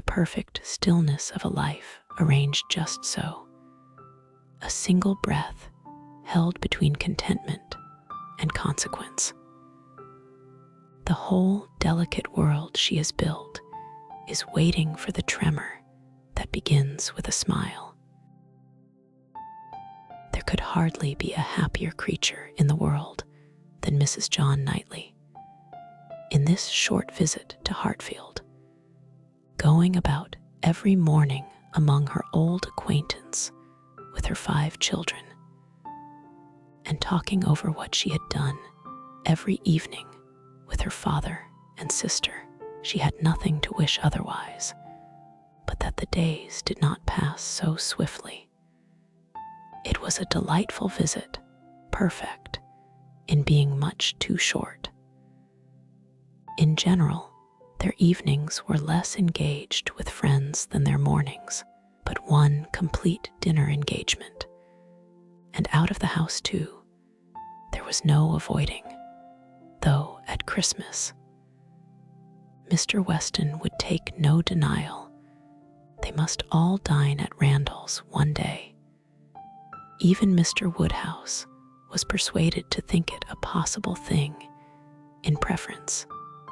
the perfect stillness of a life arranged just so. A single breath held between contentment and consequence. The whole delicate world she has built is waiting for the tremor that begins with a smile. There could hardly be a happier creature in the world than Mrs. John Knightley. In this short visit to Hartfield, going about every morning among her old acquaintance with her 5 children, and talking over what she had done every evening with her father and sister, she had nothing to wish otherwise, but that the days did not pass so swiftly. It was a delightful visit, perfect in being much too short. In general, their evenings were less engaged with friends than their mornings, but one complete dinner engagement. And out of the house, too, there was no avoiding, though at Christmas, Mr. Weston would take no denial. They must all dine at Randall's one day. Even Mr. Woodhouse was persuaded to think it a possible thing, in preference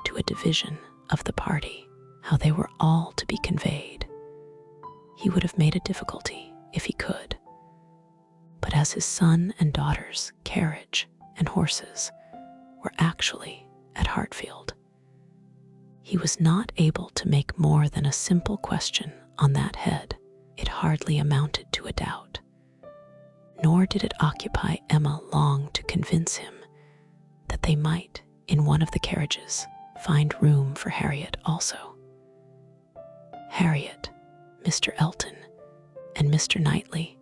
to a division of the party, how they were all to be conveyed. He would have made a difficulty if he could, but as his son and daughter's carriage and horses were actually at Hartfield, he was not able to make more than a simple question on that head. It hardly amounted to a doubt, nor did it occupy Emma long to convince him that they might, in one of the carriages, find room for Harriet also. Harriet, Mr. Elton, and Mr. Knightley,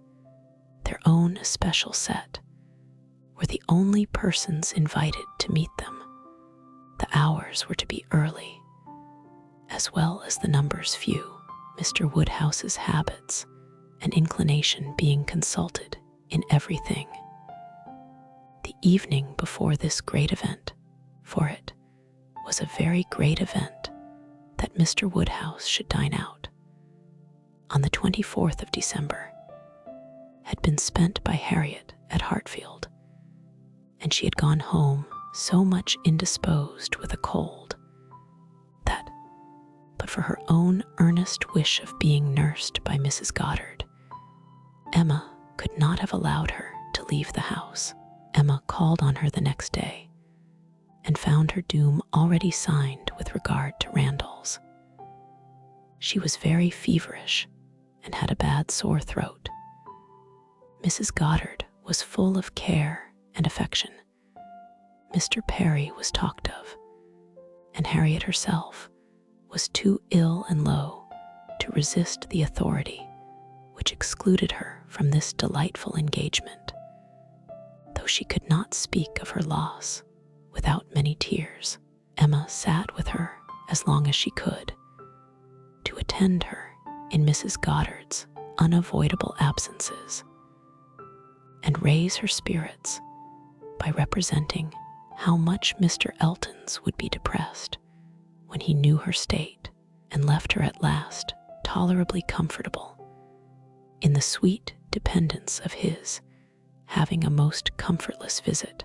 their own especial set, were the only persons invited to meet them. The hours were to be early, as well as the numbers few, Mr. Woodhouse's habits and inclination being consulted in everything. The evening before this great event, for it was a very great event that Mr. Woodhouse should dine out, on the 24th of December, had been spent by Harriet at Hartfield, and she had gone home so much indisposed with a cold that, but for her own earnest wish of being nursed by Mrs. Goddard, Emma could not have allowed her to leave the house. Emma called on her the next day and found her doom already signed with regard to Randall's. She was very feverish and had a bad sore throat. Mrs. Goddard was full of care and affection. Mr. Perry was talked of, and Harriet herself was too ill and low to resist the authority which excluded her from this delightful engagement, though she could not speak of her loss without many tears. Emma sat with her as long as she could, to attend her in Mrs. Goddard's unavoidable absences, and raise her spirits by representing how much Mr. Elton's would be depressed when he knew her state, and left her at last tolerably comfortable in the sweet dependence of his having a most comfortless visit,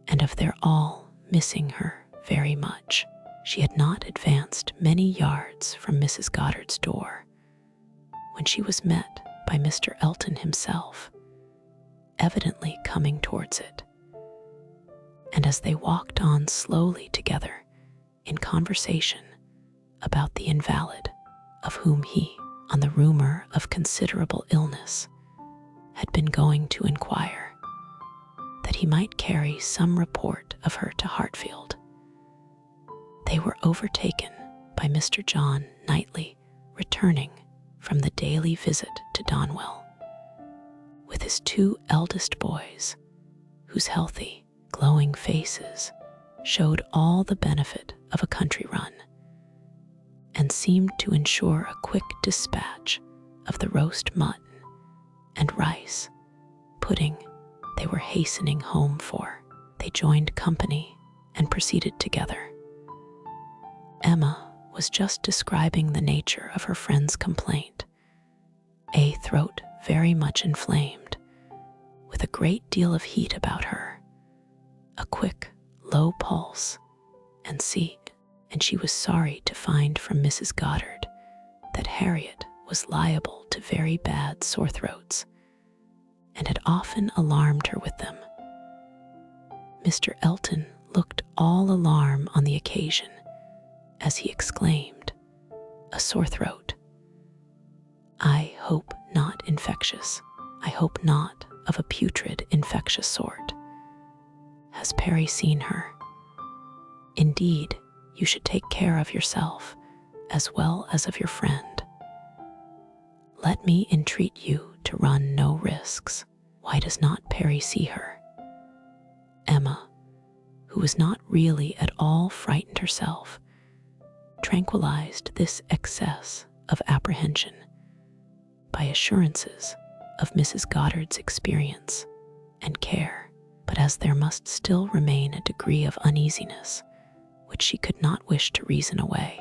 and of their all missing her very much. She had not advanced many yards from Mrs. Goddard's door when she was met by Mr. Elton himself, evidently coming towards it, and as they walked on slowly together in conversation about the invalid, of whom he, on the rumor of considerable illness, had been going to inquire, that he might carry some report of her to Hartfield, they were overtaken by Mr. John Knightley returning from the daily visit to Donwell, with his 2 eldest boys, whose healthy, glowing faces showed all the benefit of a country run, and seemed to ensure a quick dispatch of the roast mutton and rice pudding they were hastening home for. They joined company and proceeded together. Emma was just describing the nature of her friend's complaint. A throat very much inflamed, with a great deal of heat about her, a quick, low pulse, and she was sorry to find from Mrs. Goddard that Harriet was liable to very bad sore throats, and had often alarmed her with them. Mr. Elton looked all alarm on the occasion as he exclaimed, "A sore throat? I hope not infectious. I hope not of a putrid, infectious sort. Has Perry seen her? Indeed, you should take care of yourself as well as of your friend. Let me entreat you to run no risks. Why does not Perry see her?" Emma, who was not really at all frightened herself, tranquilized this excess of apprehension by assurances of Mrs. Goddard's experience and care. But as there must still remain a degree of uneasiness which she could not wish to reason away,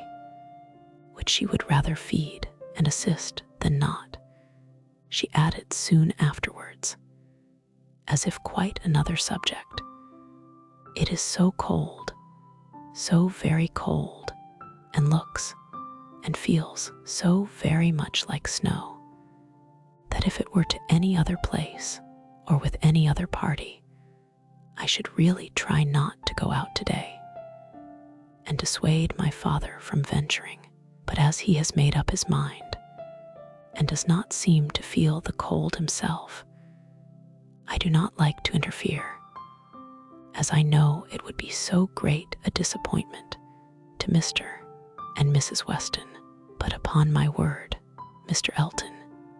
which she would rather feed and assist than not, she added soon afterwards, as if quite another subject, "It is so cold, so very cold, and looks and feels so very much like snow, that if it were to any other place or with any other party, I should really try not to go out today, and dissuade my father from venturing. But as he has made up his mind, and does not seem to feel the cold himself, I do not like to interfere, as I know it would be so great a disappointment to Mr. and Mrs. Weston. But upon my word, Mr. Elton,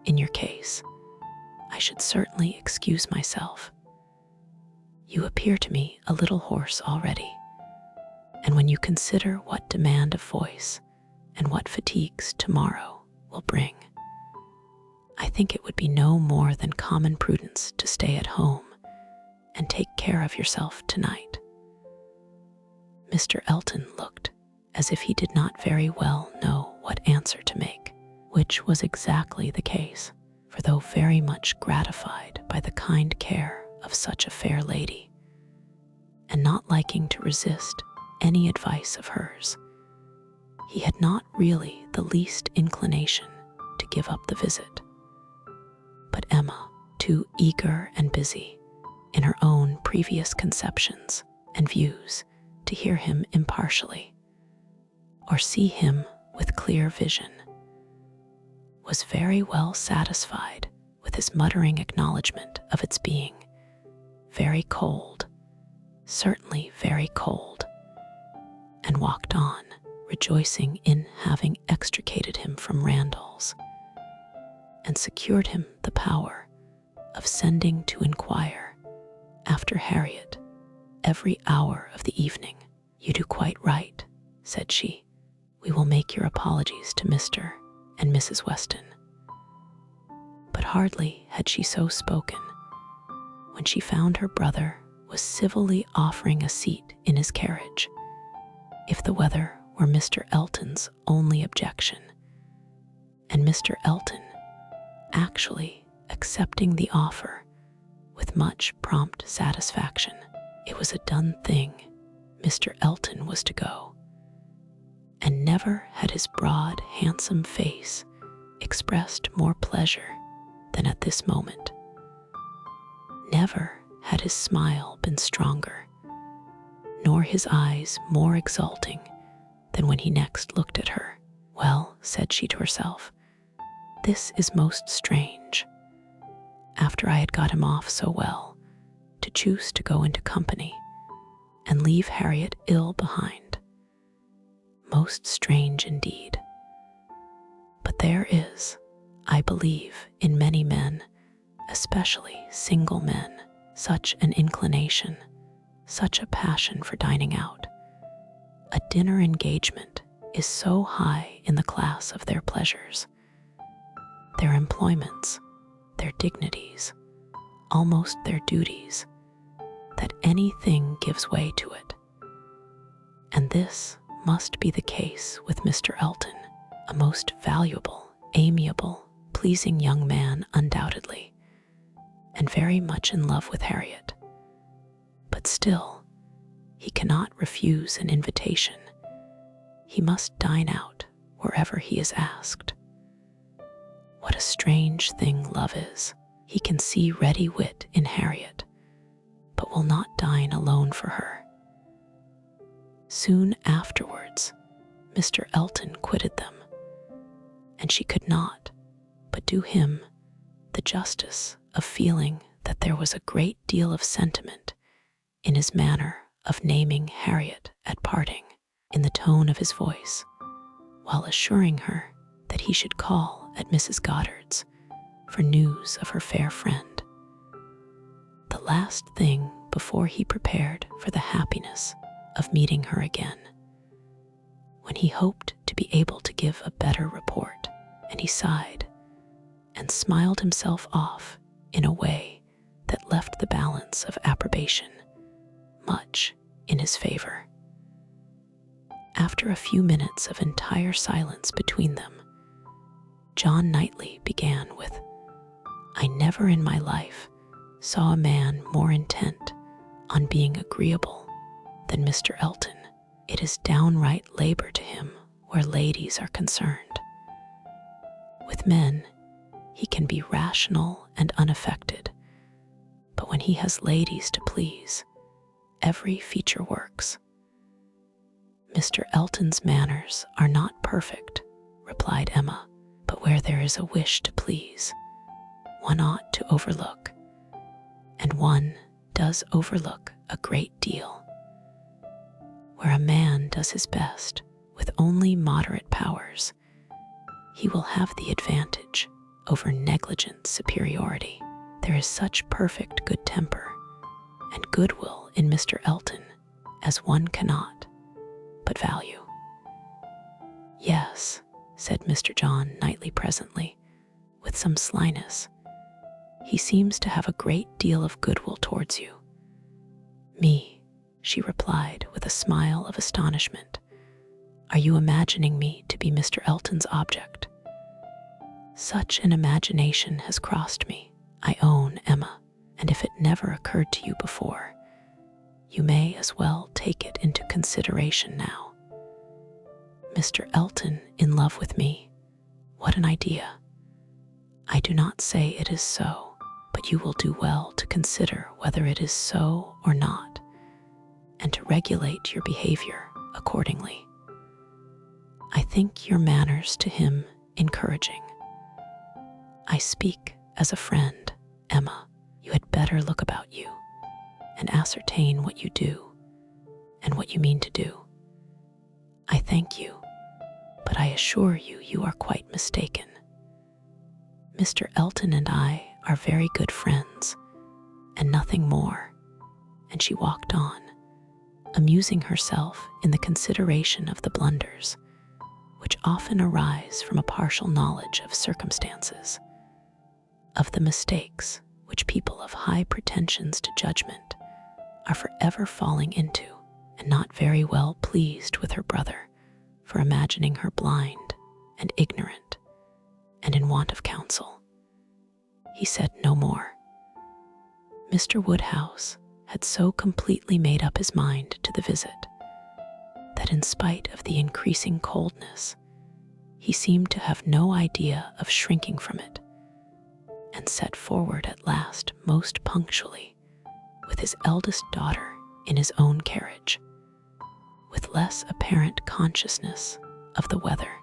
in your case, I should certainly excuse myself. You appear to me a little hoarse already, and when you consider what demand of voice and what fatigues tomorrow will bring, I think it would be no more than common prudence to stay at home and take care of yourself tonight." Mr. Elton looked as if he did not very well know what answer to make, which was exactly the case, for though very much gratified by the kind care of such a fair lady, and not liking to resist any advice of hers, he had not really the least inclination to give up the visit. But Emma, too eager and busy in her own previous conceptions and views to hear him impartially, or see him with clear vision, was very well satisfied with his muttering acknowledgment of its being very cold, certainly very cold, and walked on, rejoicing in having extricated him from Randall's, and secured him the power of sending to inquire after Harriet every hour of the evening. "You do quite right," said she. "We will make your apologies to Mr. and Mrs. Weston." But hardly had she so spoken when she found her brother was civilly offering a seat in his carriage, if the weather were Mr. Elton's only objection, and Mr. Elton actually accepting the offer with much prompt satisfaction. It was a done thing. Mr. Elton was to go, and never had his broad, handsome face expressed more pleasure than at this moment. Never had his smile been stronger, nor his eyes more exulting than when he next looked at her. "Well," said she to herself, "this is most strange. After I had got him off so well, to choose to go into company and leave Harriet ill behind. Most strange indeed. But there is, I believe, in many men, especially single men, such an inclination, such a passion for dining out. A dinner engagement is so high in the class of their pleasures, their employments, their dignities, almost their duties, that anything gives way to it. And this must be the case with Mr. Elton, a most valuable, amiable, pleasing young man undoubtedly, and very much in love with Harriet. But still, he cannot refuse an invitation. He must dine out wherever he is asked. What a strange thing love is. He can see ready wit in Harriet, but will not dine alone for her. Soon afterwards, Mr. Elton quitted them, and she could not but do him the justice of feeling that there was a great deal of sentiment in his manner of naming Harriet at parting, in the tone of his voice, while assuring her that he should call at Mrs. Goddard's for news of her fair friend. The last thing before he prepared for the happiness of meeting her again, when he hoped to be able to give a better report, and he sighed and smiled himself off in a way that left the balance of approbation much in his favor. After a few minutes of entire silence between them, John Knightley began with, "I never in my life saw a man more intent on being agreeable than Mr. Elton. It is downright labor to him where ladies are concerned. With men, he can be rational and unaffected, but when he has ladies to please, every feature works." "Mr. Elton's manners are not perfect," replied Emma, "but where there is a wish to please, one ought to overlook, and one does overlook a great deal. Where a man does his best with only moderate powers, he will have the advantage over negligent superiority. There is such perfect good temper and goodwill in Mr. Elton as one cannot but value." "Yes," said Mr. John Knightley presently, with some slyness, "he seems to have a great deal of goodwill towards you." "Me," she replied with a smile of astonishment. "Are you imagining me to be Mr. Elton's object?" "Such an imagination has crossed me, I own, Emma, and if it never occurred to you before, you may as well take it into consideration now. Mr. Elton in love with me, what an idea! I do not say it is so, but you will do well to consider whether it is so or not, and to regulate your behavior accordingly. I think your manners to him encouraging. I speak as a friend, Emma. You had better look about you and ascertain what you do and what you mean to do. I thank you, but I assure you you are quite mistaken. Mr. Elton and I are very good friends, and nothing more." And she walked on, amusing herself in the consideration of the blunders which often arise from a partial knowledge of circumstances, of the mistakes which people of high pretensions to judgment are forever falling into, and not very well pleased with her brother for imagining her blind and ignorant and in want of counsel. He said no more. Mr. Woodhouse had so completely made up his mind to the visit that in spite of the increasing coldness, he seemed to have no idea of shrinking from it, and set forward at last most punctually with his eldest daughter in his own carriage, with less apparent consciousness of the weather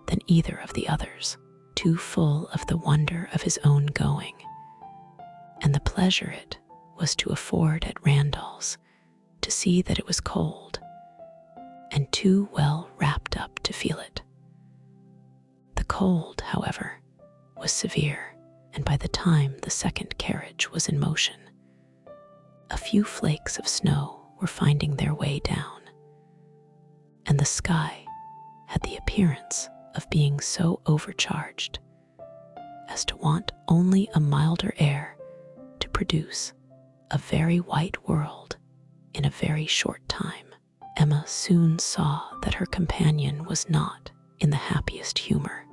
than either of the others, too full of the wonder of his own going, and the pleasure it was to afford at Randall's to see that it was cold, and too well wrapped up to feel it. The cold, however, was severe, and by the time the second carriage was in motion, a few flakes of snow were finding their way down, and the sky had the appearance of being so overcharged as to want only a milder air to produce a very white world in a very short time. Emma soon saw that her companion was not in the happiest humor.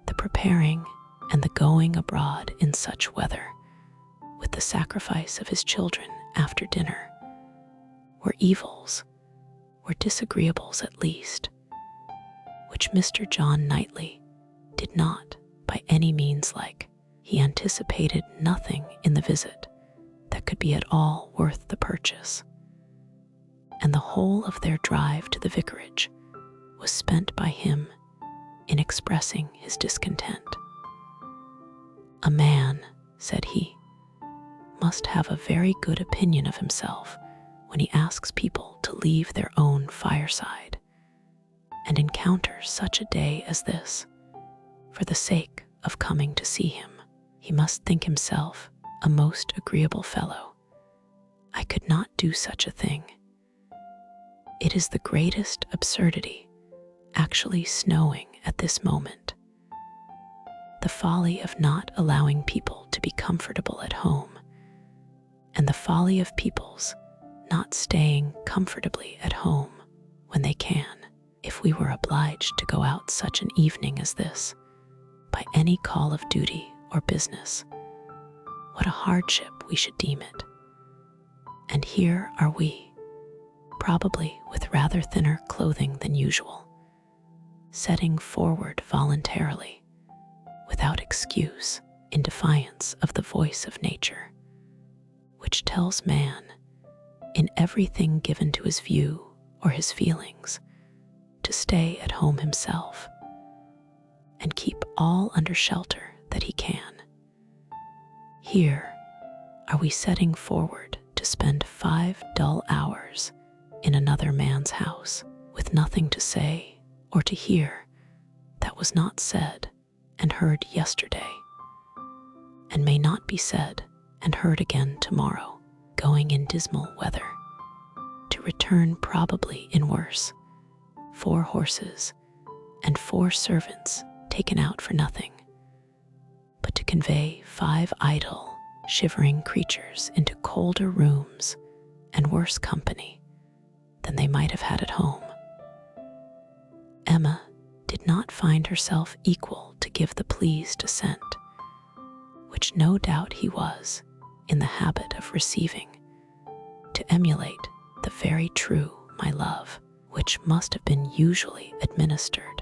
The preparing and the going abroad in such weather, with the sacrifice of his children after dinner, were evils, were disagreeables at least, which Mr. John Knightley did not by any means like. He anticipated nothing in the visit that could be at all worth the purchase, and the whole of their drive to the vicarage was spent by him in expressing his discontent. "A man," said he, "must have a very good opinion of himself when he asks people to leave their own fireside and encounter such a day as this for the sake of coming to see him. He must think himself a most agreeable fellow. I could not do such a thing. It is the greatest absurdity, actually snowing at this moment. The folly of not allowing people to be comfortable at home, and the folly of people's not staying comfortably at home when they can, if we were obliged to go out such an evening as this, by any call of duty or business. What a hardship we should deem it. And here are we, probably with rather thinner clothing than usual, setting forward voluntarily, without excuse, in defiance of the voice of nature, which tells man, in everything given to his view or his feelings, to stay at home himself, and keep all under shelter that he can. Here are we setting forward to spend 5 dull hours in another man's house, with nothing to say or to hear that was not said and heard yesterday, and may not be said and heard again tomorrow, going in dismal weather, to return probably in worse, 4 horses and 4 servants taken out for nothing, but to convey 5 idle, shivering creatures into colder rooms and worse company than they might have had at home. Emma did not find herself equal to give the pleased assent, which no doubt he was in the habit of receiving, to emulate the very true "my love," which must have been usually administered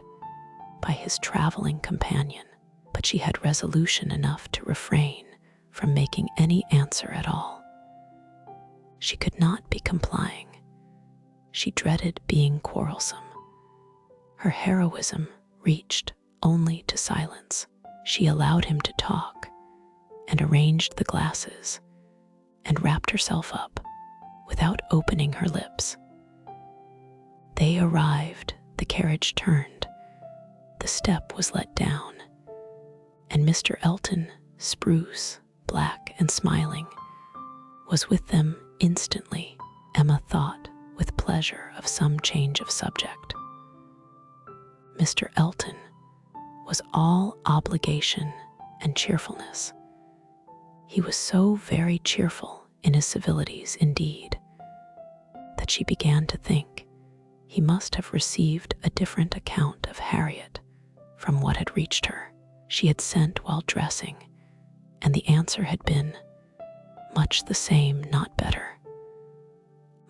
by his traveling companion, but she had resolution enough to refrain from making any answer at all. She could not be complying. She dreaded being quarrelsome. Her heroism reached only to silence. She allowed him to talk, and arranged the glasses, and wrapped herself up without opening her lips. They arrived, the carriage turned, the step was let down, and Mr. Elton, spruce, black, and smiling, was with them instantly. Emma thought with pleasure of some change of subject. Mr. Elton was all obligation and cheerfulness. He was so very cheerful in his civilities indeed, that she began to think he must have received a different account of Harriet from what had reached her. She had sent while dressing, and the answer had been much the same, not better.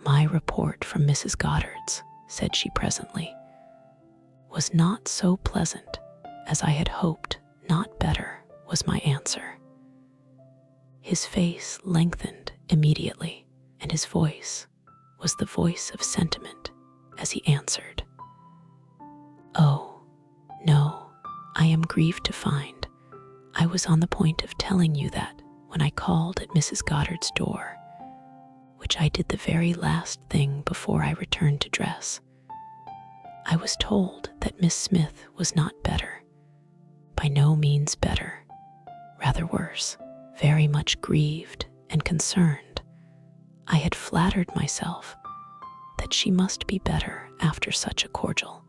"My report from Mrs. Goddard's," said she presently, "was not so pleasant as I had hoped, not better," was my answer. His face lengthened immediately, and his voice was the voice of sentiment as he answered, "Oh, no, I am grieved to find I was on the point of telling you that when I called at Mrs. Goddard's door, which I did the very last thing before I returned to dress, I was told that Miss Smith was not better, by no means better, rather worse, very much grieved and concerned. I had flattered myself that she must be better after such a cordial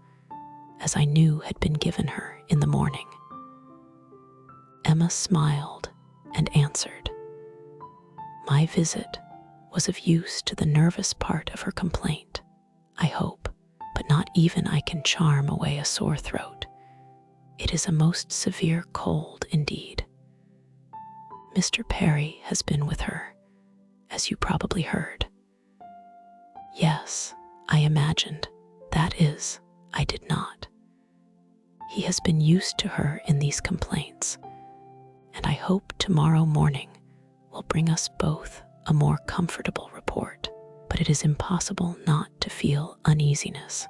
as I knew had been given her in the morning." Emma smiled and answered, "My visit was of use to the nervous part of her complaint. I hope, but not even I can charm away a sore throat. It is a most severe cold indeed. Mr. Perry has been with her, as you probably heard. Yes, I imagined. That is, I did not. He has been used to her in these complaints, and I hope tomorrow morning will bring us both a more comfortable report. But it is impossible not to feel uneasiness.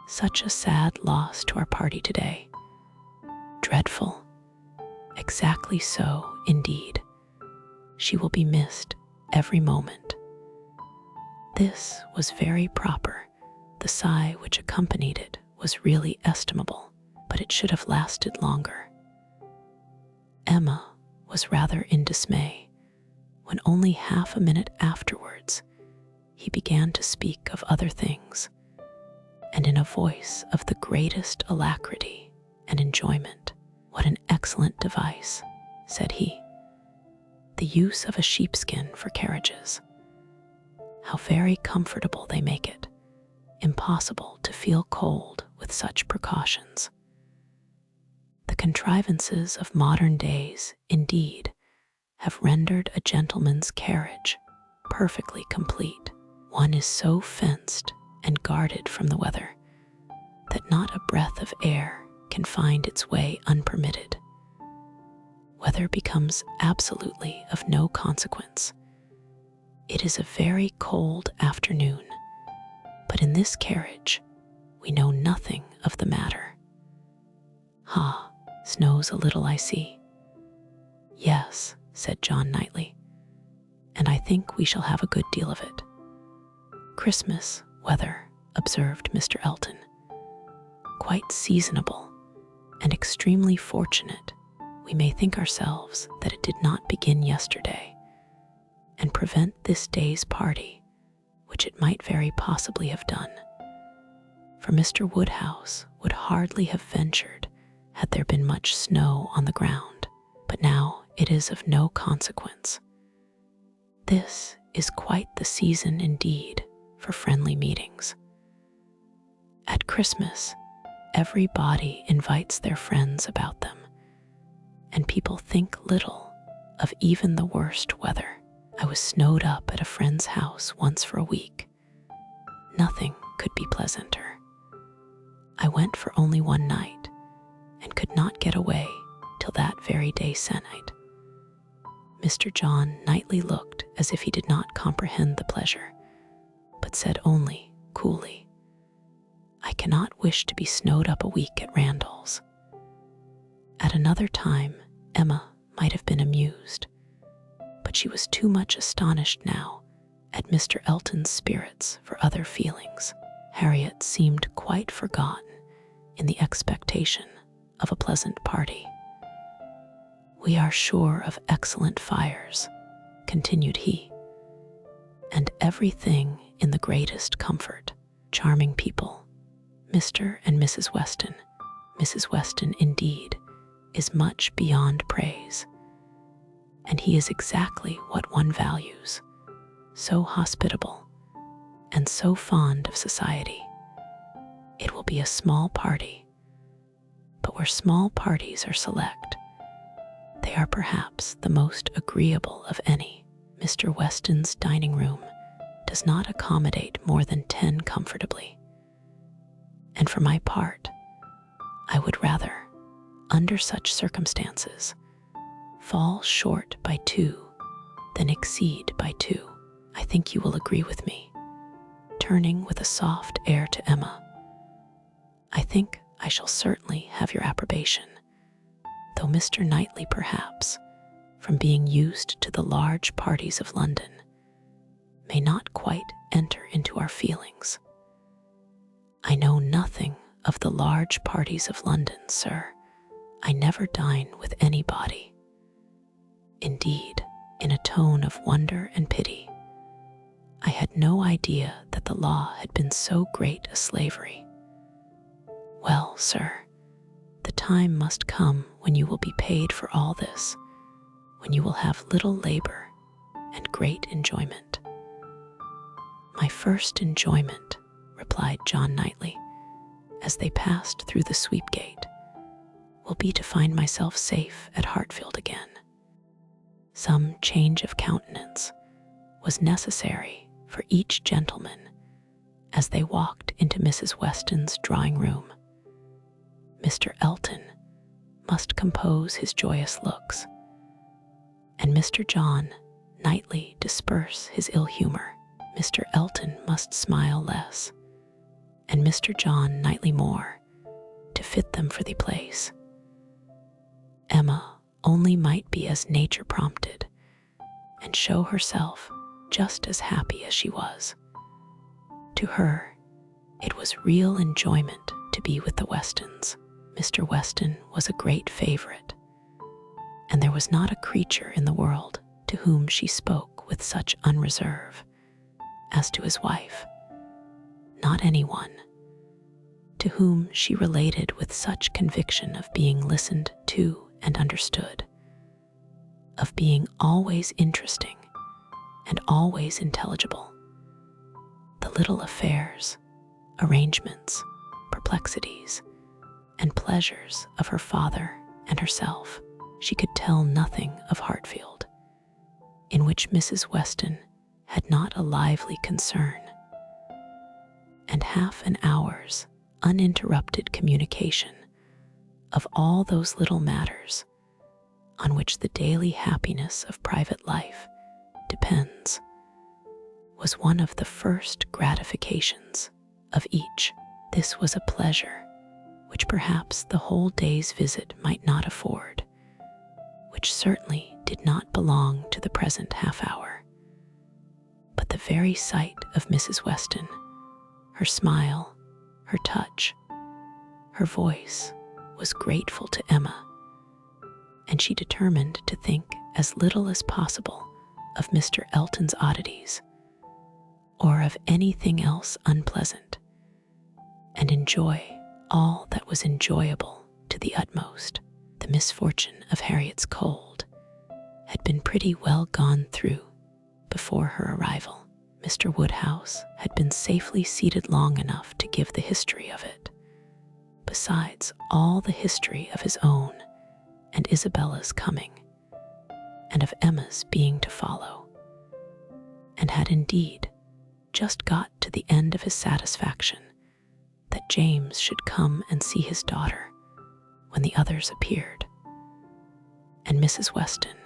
Such a sad loss to our party today. Dreadful. Exactly so, indeed. She will be missed every moment. This was very proper. The sigh which accompanied it was really estimable, but it should have lasted longer. Emma was rather in dismay when only half a minute afterwards he began to speak of other things, and in a voice of the greatest alacrity and enjoyment. "What an excellent device," said he. "The use of a sheepskin for carriages. How very comfortable they make it. Impossible to feel cold with such precautions. The contrivances of modern days, indeed, have rendered a gentleman's carriage perfectly complete. One is so fenced and guarded from the weather that not a breath of air can find its way unpermitted. Weather becomes absolutely of no consequence. It is a very cold afternoon, but in this carriage we know nothing of the matter. Ha, snows a little, I see." "Yes," said John Knightley, "and I think we shall have a good deal of it." "Christmas weather," observed Mr. Elton. "Quite seasonable, and extremely fortunate. We may think ourselves that it did not begin yesterday, and prevent this day's party, which it might very possibly have done. For Mr. Woodhouse would hardly have ventured had there been much snow on the ground, but now it is of no consequence. This is quite the season indeed for friendly meetings. At Christmas, everybody invites their friends about them, and people think little of even the worst weather. I was snowed up at a friend's house once for a week. Nothing could be pleasanter. I went for only one night, and could not get away till that very day se'nnight." Mr. John Knightley looked as if he did not comprehend the pleasure, but said only coolly, "I cannot wish to be snowed up a week at Randall's." At another time Emma might have been amused, but she was too much astonished now at Mr. Elton's spirits for other feelings. Harriet seemed quite forgotten in the expectation of a pleasant party. "We are sure of excellent fires," continued he, "and everything in the greatest comfort. Charming people, Mr. and Mrs. Weston. Mrs. Weston, indeed, is much beyond praise, and he is exactly what one values, so hospitable and so fond of society. It will be a small party, but where small parties are select, they are perhaps the most agreeable of any. Mr. Weston's dining room does not accommodate more than 10 comfortably, and for my part, I would rather, under such circumstances, fall short by 2 than exceed by 2. I think you will agree with me," turning with a soft air to Emma. "I think I shall certainly have your approbation, though Mr. Knightley, perhaps, from being used to the large parties of London, may not quite enter into our feelings. I know nothing of the large parties of London, sir. I never dine with anybody." Indeed, in a tone of wonder and pity, "I had no idea that the law had been so great a slavery. Well, sir, the time must come when you will be paid for all this, when you will have little labor and great enjoyment." "My first enjoyment," replied John Knightley, as they passed through the sweep gate, will be to find myself safe at Hartfield again. Some change of countenance was necessary for each gentleman as they walked into Mrs. Weston's drawing room. Mr. Elton must compose his joyous looks, and Mr. John Knightley disperse his ill humor. Mr. Elton must smile less, and Mr. John Knightley more, to fit them for the place. Emma only might be as nature prompted, and show herself just as happy as she was. To her, it was real enjoyment to be with the Westons. Mr. Weston was a great favorite, and there was not a creature in the world to whom she spoke with such unreserve as to his wife. Not anyone to whom she related with such conviction of being listened to and understood, of being always interesting and always intelligible. The little affairs, arrangements, perplexities, and pleasures of her father and herself, she could tell nothing of Hartfield, in which Mrs. Weston had not a lively concern, and half an hour's uninterrupted communication of all those little matters on which the daily happiness of private life depends was one of the first gratifications of each. This was a pleasure which perhaps the whole day's visit might not afford, which certainly did not belong to the present half hour. But the very sight of Mrs. Weston, her smile, her touch, her voice, was grateful to Emma, and she determined to think as little as possible of Mr. Elton's oddities, or of anything else unpleasant, and enjoy all that was enjoyable to the utmost. The misfortune of Harriet's cold had been pretty well gone through before her arrival. Mr. Woodhouse had been safely seated long enough to give the history of it, besides all the history of his own and Isabella's coming, and of Emma's being to follow, and had indeed just got to the end of his satisfaction that James should come and see his daughter when the others appeared, and Mrs. Weston,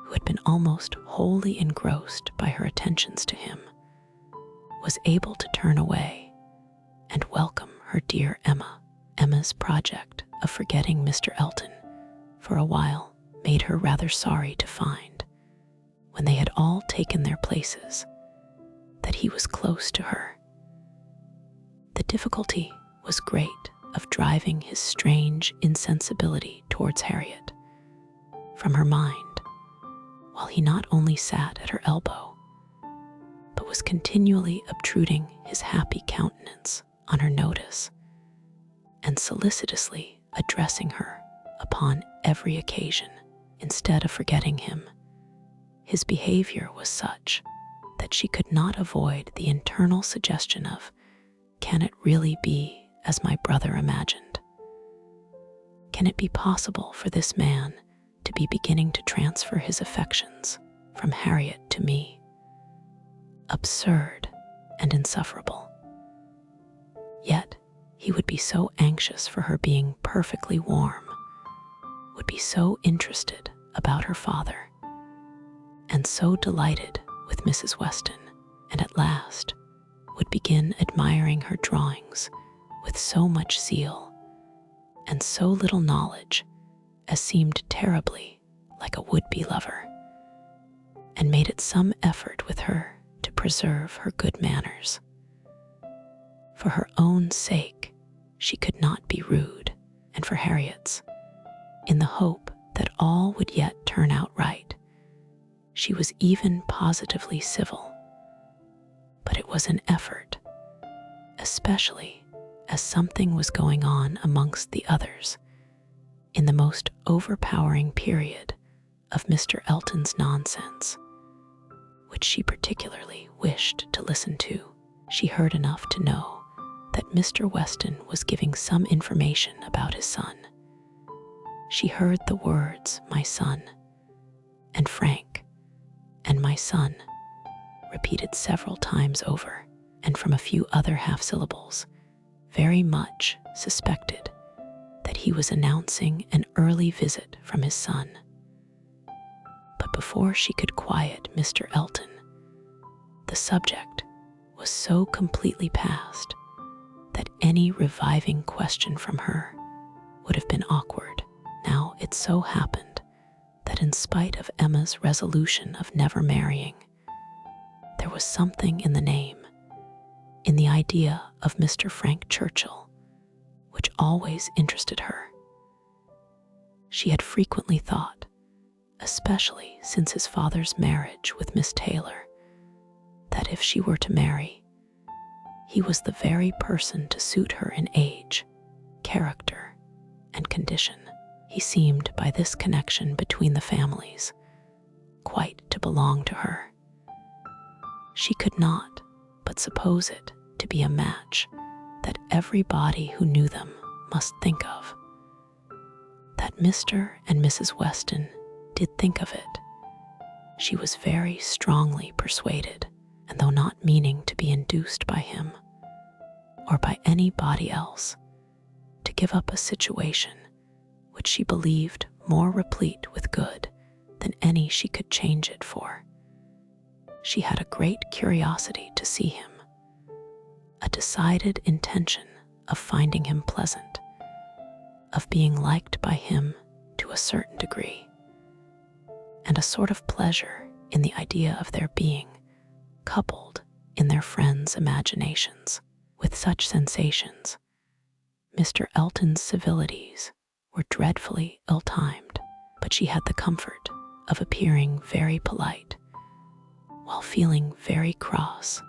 who had been almost wholly engrossed by her attentions to him, was able to turn away and welcome her dear Emma. Emma's project of forgetting Mr. Elton for a while made her rather sorry to find, when they had all taken their places, that he was close to her. The difficulty was great of driving his strange insensibility towards Harriet from her mind, while he not only sat at her elbow, but was continually obtruding his happy countenance on her notice, and solicitously addressing her upon every occasion. Instead of forgetting him, his behavior was such that she could not avoid the internal suggestion of, "Can it really be as my brother imagined? Can it be possible for this man to be beginning to transfer his affections from Harriet to me? Absurd and insufferable. Yet he would be so anxious for her being perfectly warm, would be so interested about her father, and so delighted with Mrs. Weston, and at last would begin admiring her drawings with so much zeal and so little knowledge as seemed terribly like a would-be lover, and made it some effort with her to preserve her good manners. For her own sake, she could not be rude, and for Harriet's, in the hope that all would yet turn out right, she was even positively civil. But it was an effort, especially as something was going on amongst the others in the most overpowering period of Mr. Elton's nonsense, which she particularly wished to listen to. She heard enough to know that Mr. Weston was giving some information about his son. She heard the words, "my son," and "Frank," and "my son," repeated several times over, and from a few other half-syllables, very much suspected that he was announcing an early visit from his son. But before she could quiet Mr. Elton, the subject was so completely past that any reviving question from her would have been awkward. Now it so happened that in spite of Emma's resolution of never marrying, there was something in the name, in the idea of Mr. Frank Churchill, which always interested her. She had frequently thought, especially since his father's marriage with Miss Taylor, that if she were to marry, he was the very person to suit her in age, character, and condition. He seemed, by this connection between the families, quite to belong to her. She could not but suppose it to be a match that everybody who knew them must think of. That Mr. and Mrs. Weston did think of it, she was very strongly persuaded, and though not meaning to be induced by him, or by anybody else, to give up a situation which she believed more replete with good than any she could change it for. She had a great curiosity to see him, a decided intention of finding him pleasant, of being liked by him to a certain degree, and a sort of pleasure in the idea of their being coupled in their friends' imaginations. With such sensations, Mr. Elton's civilities were dreadfully ill-timed, but she had the comfort of appearing very polite while feeling very cross,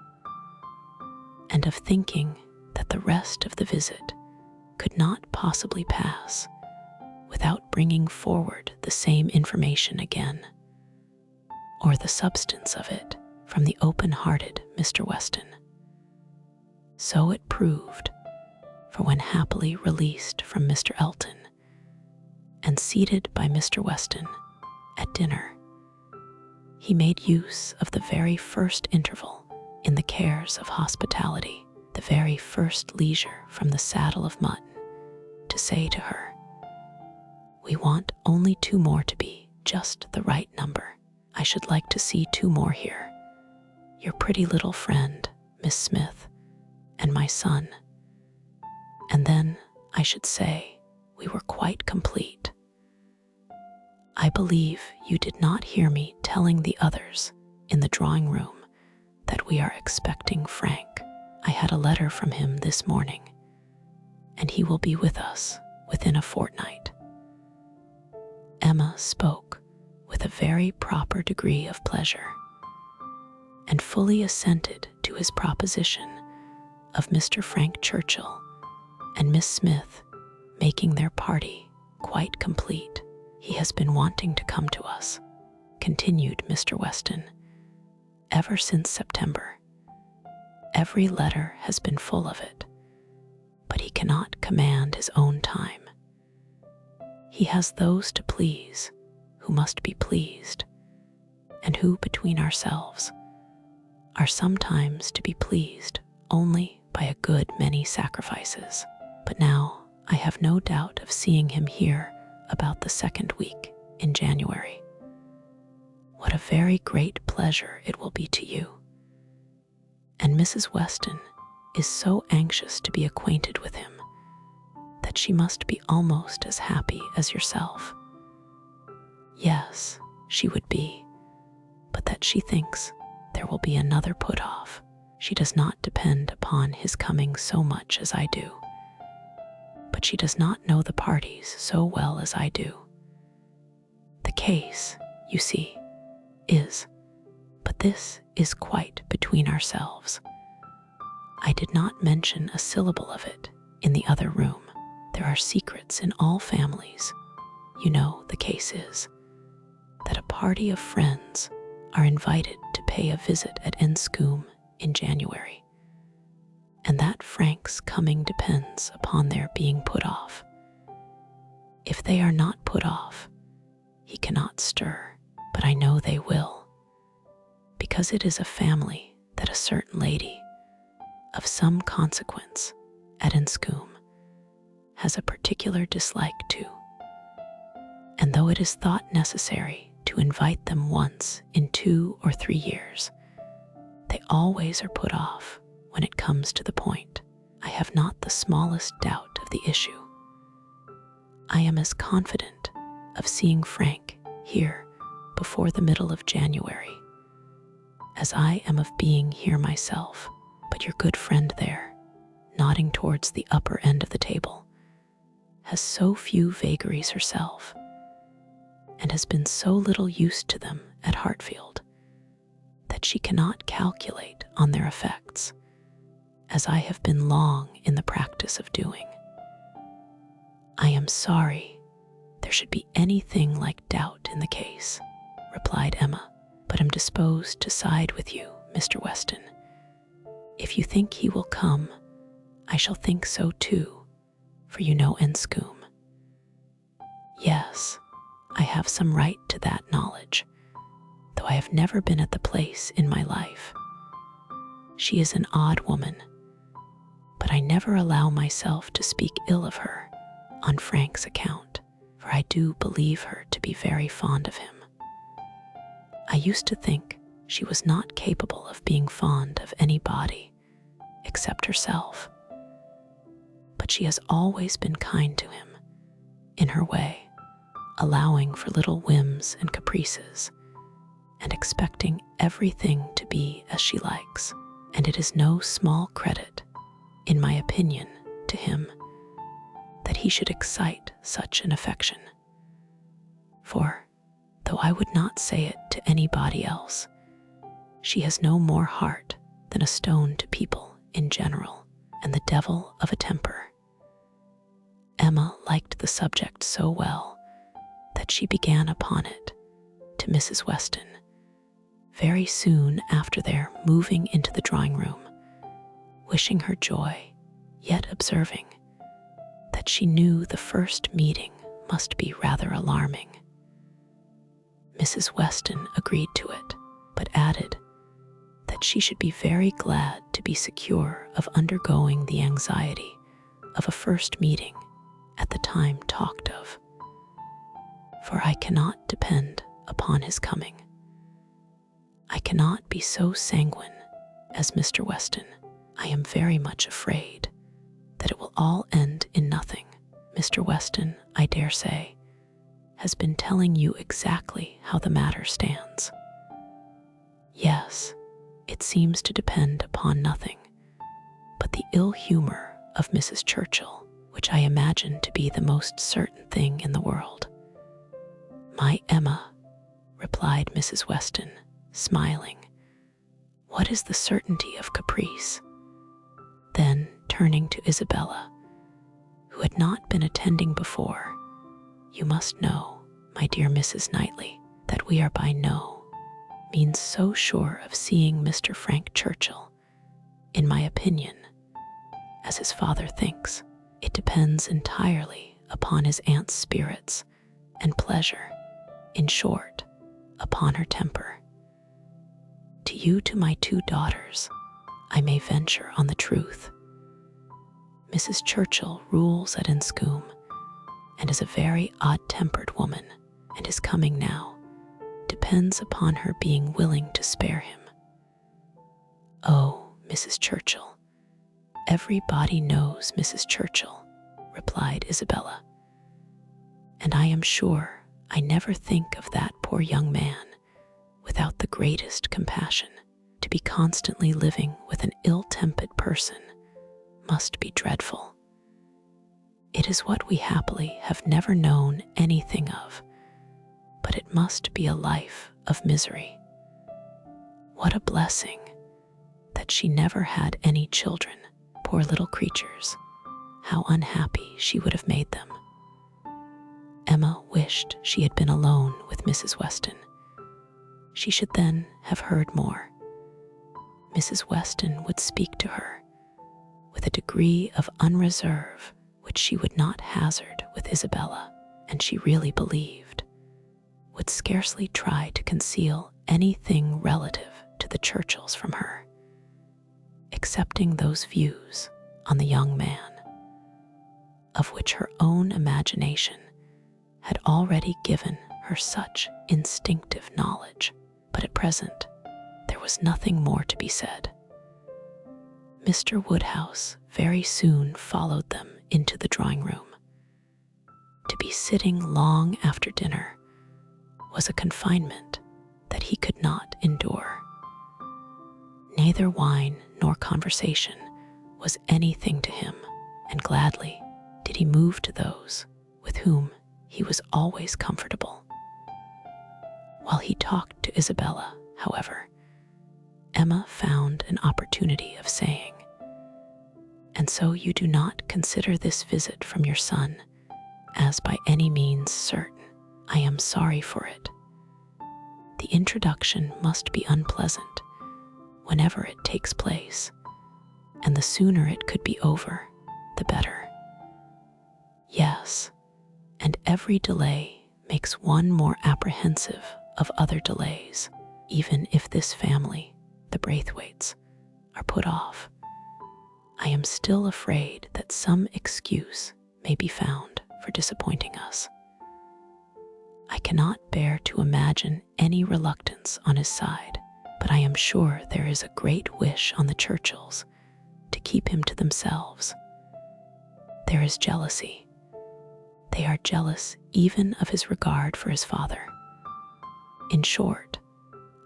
and of thinking that the rest of the visit could not possibly pass without bringing forward the same information again, or the substance of it, from the open-hearted Mr. Weston. So it proved, for when happily released from Mr. Elton and seated by Mr. Weston at dinner, he made use of the very first interval in the cares of hospitality, the very first leisure from the saddle of mutton, to say to her, "We want only 2 more to be just the right number. I should like to see 2 more here. Your pretty little friend, Miss Smith, and my son. And then, I should say, we were quite complete. I believe you did not hear me telling the others in the drawing-room that we are expecting Frank. I had a letter from him this morning, and he will be with us within a fortnight." Emma spoke with a very proper degree of pleasure, and fully assented to his proposition of Mr. Frank Churchill and Miss Smith making their party quite complete. "He has been wanting to come to us," continued Mr. Weston, "ever since September. Every letter has been full of it, but he cannot command his own time. He has those to please who must be pleased, and who, between ourselves, are sometimes to be pleased only by a good many sacrifices. But now I have no doubt of seeing him here about the 2nd week in January. What a very great pleasure it will be to you. And Mrs. Weston is so anxious to be acquainted with him that she must be almost as happy as yourself." Yes, she would be, but that she thinks there will be another put off. She does not depend upon his coming so much as I do, but she does not know the parties so well as I do. The case, you see, is, but this is quite between ourselves. I did not mention a syllable of it in the other room. There are secrets in all families. You know the case is that a party of friends are invited to pay a visit at Enscombe in January, and that Frank's coming depends upon their being put off. If they are not put off, he cannot stir, but I know they will, because it is a family that a certain lady of some consequence at Enscombe has a particular dislike to, and though it is thought necessary to invite them once in 2 or 3 years, they always are put off when it comes to the point. I have not the smallest doubt of the issue. I am as confident of seeing Frank here before the middle of January as I am of being here myself, but your good friend there, nodding towards the upper end of the table, has so few vagaries herself, and has been so little used to them at Hartfield, that she cannot calculate on their effects, as I have been long in the practice of doing. I am sorry there should be anything like doubt in the case, replied Emma, but am disposed to side with you, Mr. Weston. If you think he will come, I shall think so too, for you know Enscombe. Yes, I have some right to that knowledge, though I have never been at the place in my life. She is an odd woman, but I never allow myself to speak ill of her on Frank's account, for I do believe her to be very fond of him. I used to think she was not capable of being fond of anybody except herself, but she has always been kind to him, in her way, allowing for little whims and caprices, and expecting everything to be as she likes, and it is no small credit, in my opinion, to him that he should excite such an affection. For, though I would not say it to anybody else, she has no more heart than a stone to people in general, and the devil of a temper. Emma liked the subject so well that she began upon it to Mrs. Weston very soon after their moving into the drawing room, wishing her joy, yet observing that she knew the first meeting must be rather alarming. Mrs. Weston agreed to it, but added that she should be very glad to be secure of undergoing the anxiety of a first meeting at the time talked of, for I cannot depend upon his coming. I cannot be so sanguine as Mr. Weston. I am very much afraid that it will all end in nothing. Mr. Weston, I dare say, has been telling you exactly how the matter stands. Yes, it seems to depend upon nothing but the ill humor of Mrs. Churchill, which I imagine to be the most certain thing in the world. My Emma, replied Mrs. Weston, smiling, what is the certainty of caprice? Then, turning to Isabella, who had not been attending before, you must know, my dear Mrs. Knightley, that we are by no means so sure of seeing Mr. Frank Churchill, in my opinion, as his father thinks. It depends entirely upon his aunt's spirits and pleasure, in short, upon her temper. To you, to my 2 daughters, I may venture on the truth. Mrs. Churchill rules at Enscombe, and is a very odd-tempered woman, and his coming now depends upon her being willing to spare him. Oh, Mrs. Churchill, everybody knows Mrs. Churchill, replied Isabella, and I am sure I never think of that poor young man without the greatest compassion. To be constantly living with an ill-tempered person must be dreadful. It is what we happily have never known anything of, but it must be a life of misery. What a blessing that she never had any children, poor little creatures. How unhappy she would have made them. Emma wished she had been alone with Mrs. Weston. She should then have heard more. Mrs. Weston would speak to her, with a degree of unreserve which she would not hazard with Isabella, and she really believed, would scarcely try to conceal anything relative to the Churchills from her, excepting those views on the young man, of which her own imagination had already given her such instinctive knowledge. But at present there was nothing more to be said. Mr. Woodhouse very soon followed them into the drawing-room. To be sitting long after dinner was a confinement that he could not endure. Neither wine nor conversation was anything to him, and gladly did he move to those with whom he was always comfortable. While he talked to Isabella, however, Emma found an opportunity of saying, "And so you do not consider this visit from your son as by any means certain. I am sorry for it. The introduction must be unpleasant whenever it takes place, and the sooner it could be over, the better." "Yes, and every delay makes one more apprehensive of other delays, even if this family, the Braithwaites, are put off. I am still afraid that some excuse may be found for disappointing us. I cannot bear to imagine any reluctance on his side, but I am sure there is a great wish on the Churchills to keep him to themselves. There is jealousy. They are jealous even of his regard for his father. In short,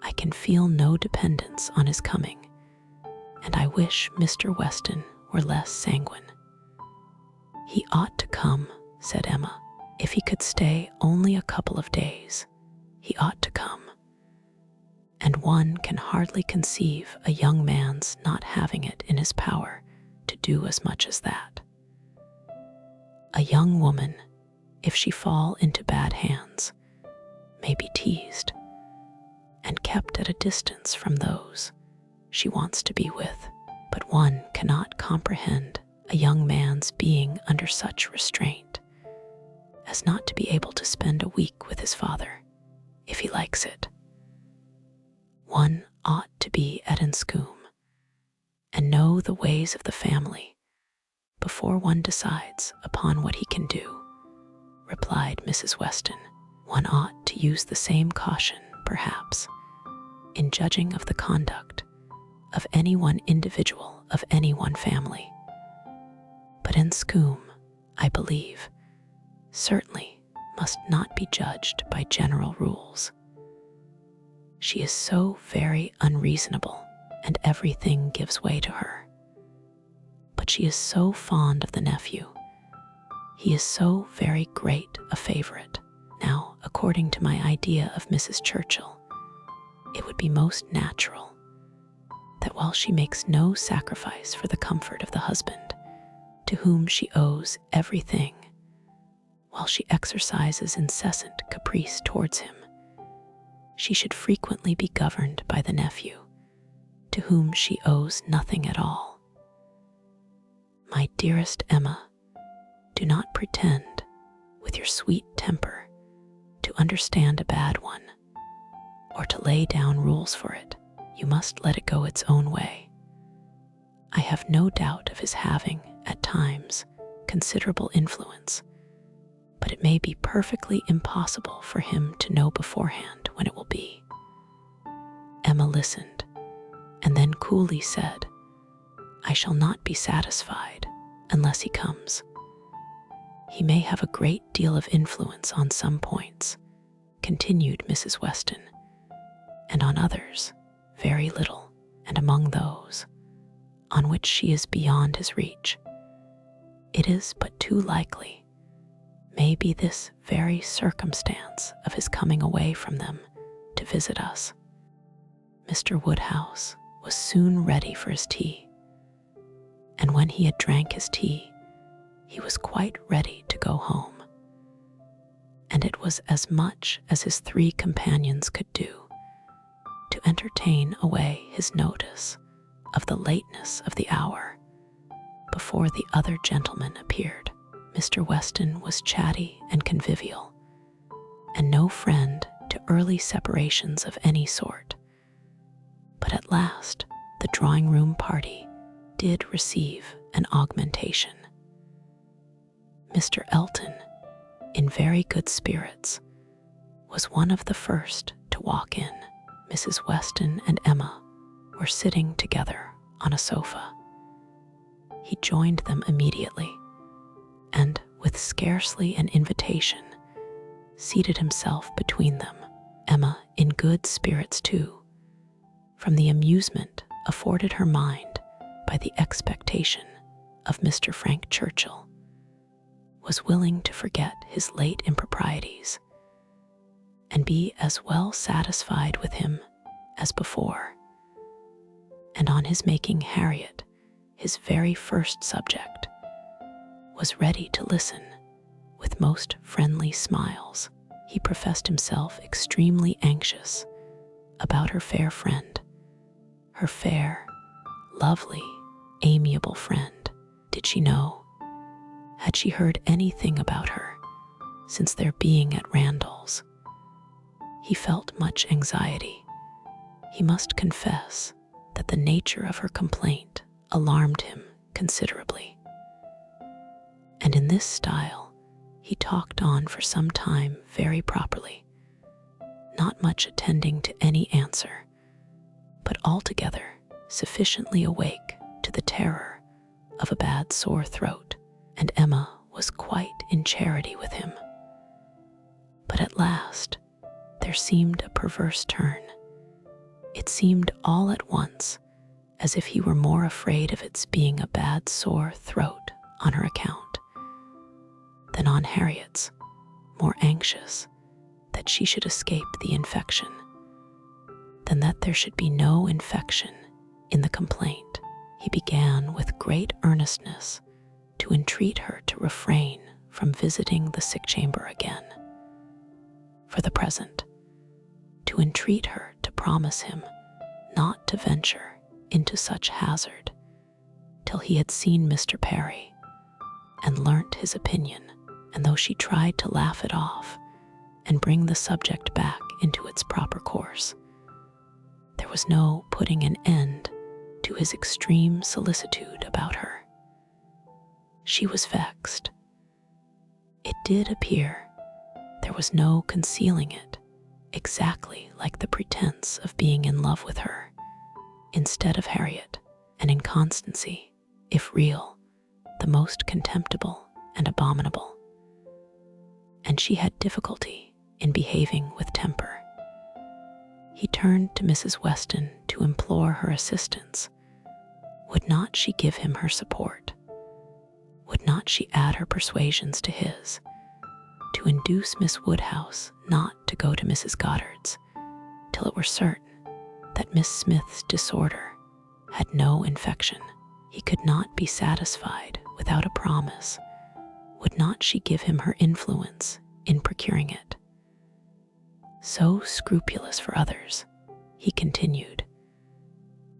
I can feel no dependence on his coming, and I wish Mr. Weston were less sanguine." "He ought to come," said Emma. "If he could stay only a couple of days, he ought to come. And one can hardly conceive a young man's not having it in his power to do as much as that. A young woman, if she fall into bad hands, may be teased and kept at a distance from those she wants to be with, but one cannot comprehend a young man's being under such restraint as not to be able to spend a week with his father, if he likes it. One ought to be at Enscombe and know the ways of the family before one decides upon what he can do," replied Mrs. Weston. "One ought to use the same caution, perhaps, in judging of the conduct of any one individual of any one family. But Enscombe, I believe, certainly must not be judged by general rules. She is so very unreasonable, and everything gives way to her. But she is so fond of the nephew. He is so very great a favorite. Now, according to my idea of Mrs. Churchill, it would be most natural that while she makes no sacrifice for the comfort of the husband, to whom she owes everything, while she exercises incessant caprice towards him, she should frequently be governed by the nephew, to whom she owes nothing at all. My dearest Emma, do not pretend, with your sweet temper, to understand a bad one, or to lay down rules for it. You must let it go its own way. I have no doubt of his having, at times, considerable influence, but it may be perfectly impossible for him to know beforehand when it will be." Emma listened, and then coolly said, "I shall not be satisfied unless he comes. He may have a great deal of influence on some points," continued Mrs. Weston, "and on others very little, and among those on which she is beyond his reach. It is but too likely, may be this very circumstance of his coming away from them to visit us." Mr. Woodhouse was soon ready for his tea, and when he had drank his tea, he was quite ready to go home. And it was as much as his three companions could do to entertain away his notice of the lateness of the hour before the other gentlemen appeared. Mr. Weston was chatty and convivial, and no friend to early separations of any sort. But at last, the drawing-room party did receive an augmentation. Mr. Elton, in very good spirits, was one of the first to walk in. Mrs. Weston and Emma were sitting together on a sofa. He joined them immediately, and, with scarcely an invitation, seated himself between them. Emma, in good spirits too, from the amusement afforded her mind by the expectation of Mr. Frank Churchill, was willing to forget his late improprieties and be as well satisfied with him as before. And on his making Harriet his very first subject, was ready to listen with most friendly smiles. He professed himself extremely anxious about her fair friend, her fair, lovely, amiable friend. Did she know? Had she heard anything about her since their being at Randall's? He felt much anxiety. He must confess that the nature of her complaint alarmed him considerably. And in this style, he talked on for some time very properly, not much attending to any answer, but altogether sufficiently awake to the terror of a bad sore throat, and Emma was quite in charity with him. But at last, there seemed a perverse turn. It seemed all at once as if he were more afraid of its being a bad sore throat on her account than on Harriet's, more anxious that she should escape the infection than that there should be no infection in the complaint. He began with great earnestness to entreat her to refrain from visiting the sick chamber again, for the present, to entreat her to promise him not to venture into such hazard till he had seen Mr. Perry and learnt his opinion. And though she tried to laugh it off and bring the subject back into its proper course, there was no putting an end to his extreme solicitude about her. She was vexed. It did appear there was no concealing it, exactly like the pretense of being in love with her instead of Harriet, an inconstancy, if real, the most contemptible and abominable. And she had difficulty in behaving with temper. He turned to Mrs. Weston to implore her assistance. Would not she give him her support? Would not she add her persuasions to his, to induce Miss Woodhouse not to go to Mrs. Goddard's till it were certain that Miss Smith's disorder had no infection? He could not be satisfied without a promise. Would not she give him her influence in procuring it? So scrupulous for others, he continued,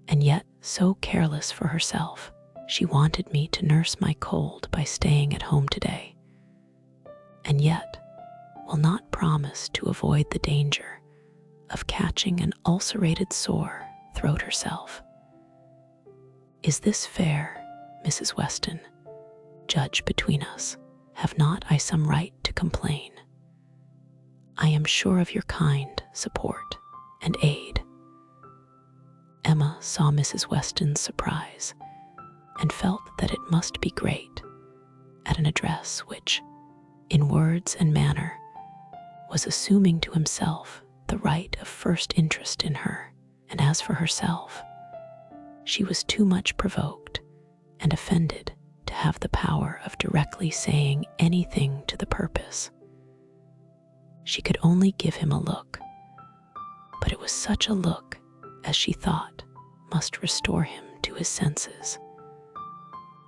and yet so careless for herself. She wanted me to nurse my cold by staying at home today, and yet will not promise to avoid the danger of catching an ulcerated sore throat herself. Is this fair, Mrs. Weston? Judge between us. Have not I some right to complain? I am sure of your kind support and aid. Emma saw Mrs. Weston's surprise and felt that it must be great at an address which, in words and manner, was assuming to himself the right of first interest in her. And as for herself, she was too much provoked and offended to have the power of directly saying anything to the purpose. She could only give him a look, but it was such a look as she thought must restore him to his senses,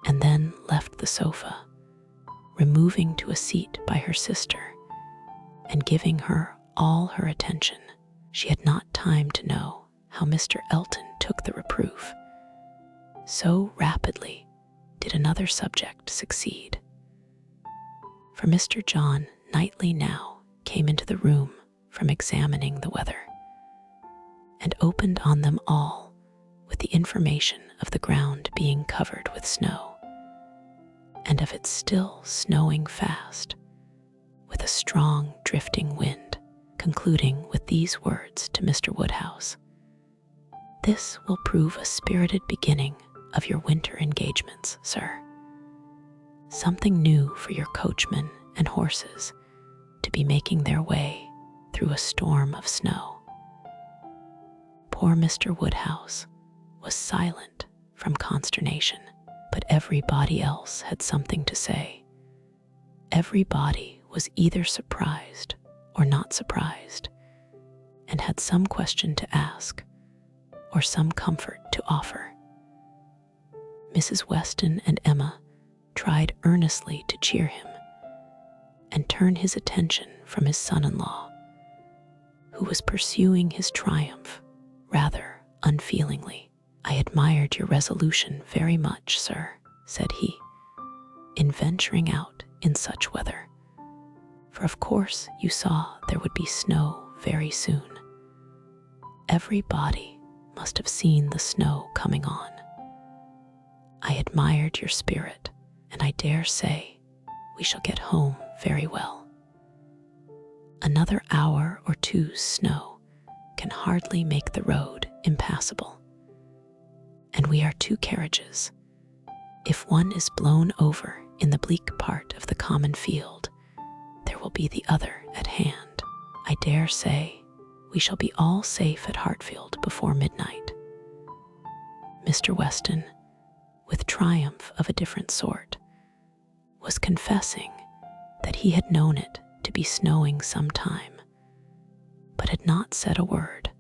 and then left the sofa, removing to a seat by her sister and giving her all her attention. She had not time to know how Mr. Elton took the reproof. So rapidly did another subject succeed. For Mr. John Knightley now came into the room from examining the weather, and opened on them all with the information of the ground being covered with snow, and of it still snowing fast, with a strong drifting wind, concluding with these words to Mr. Woodhouse: "This will prove a spirited beginning of your winter engagements, sir. Something new for your coachman and horses to be making their way through a storm of snow." Poor Mr. Woodhouse was silent from consternation, but everybody else had something to say. Everybody was either surprised or not surprised, and had some question to ask or some comfort to offer. Mrs. Weston and Emma tried earnestly to cheer him and turn his attention from his son-in-law, who was pursuing his triumph rather unfeelingly. "I admired your resolution very much, sir," said he, "in venturing out in such weather, for of course you saw there would be snow very soon. Everybody must have seen the snow coming on. I admired your spirit, and I dare say we shall get home very well. Another hour or two's snow can hardly make the road impassable, and we are two carriages. If one is blown over in the bleak part of the common field, there will be the other at hand. I dare say we shall be all safe at Hartfield before midnight." Mr. Weston, with triumph of a different sort, was confessing that he had known it to be snowing some time, but had not said a word,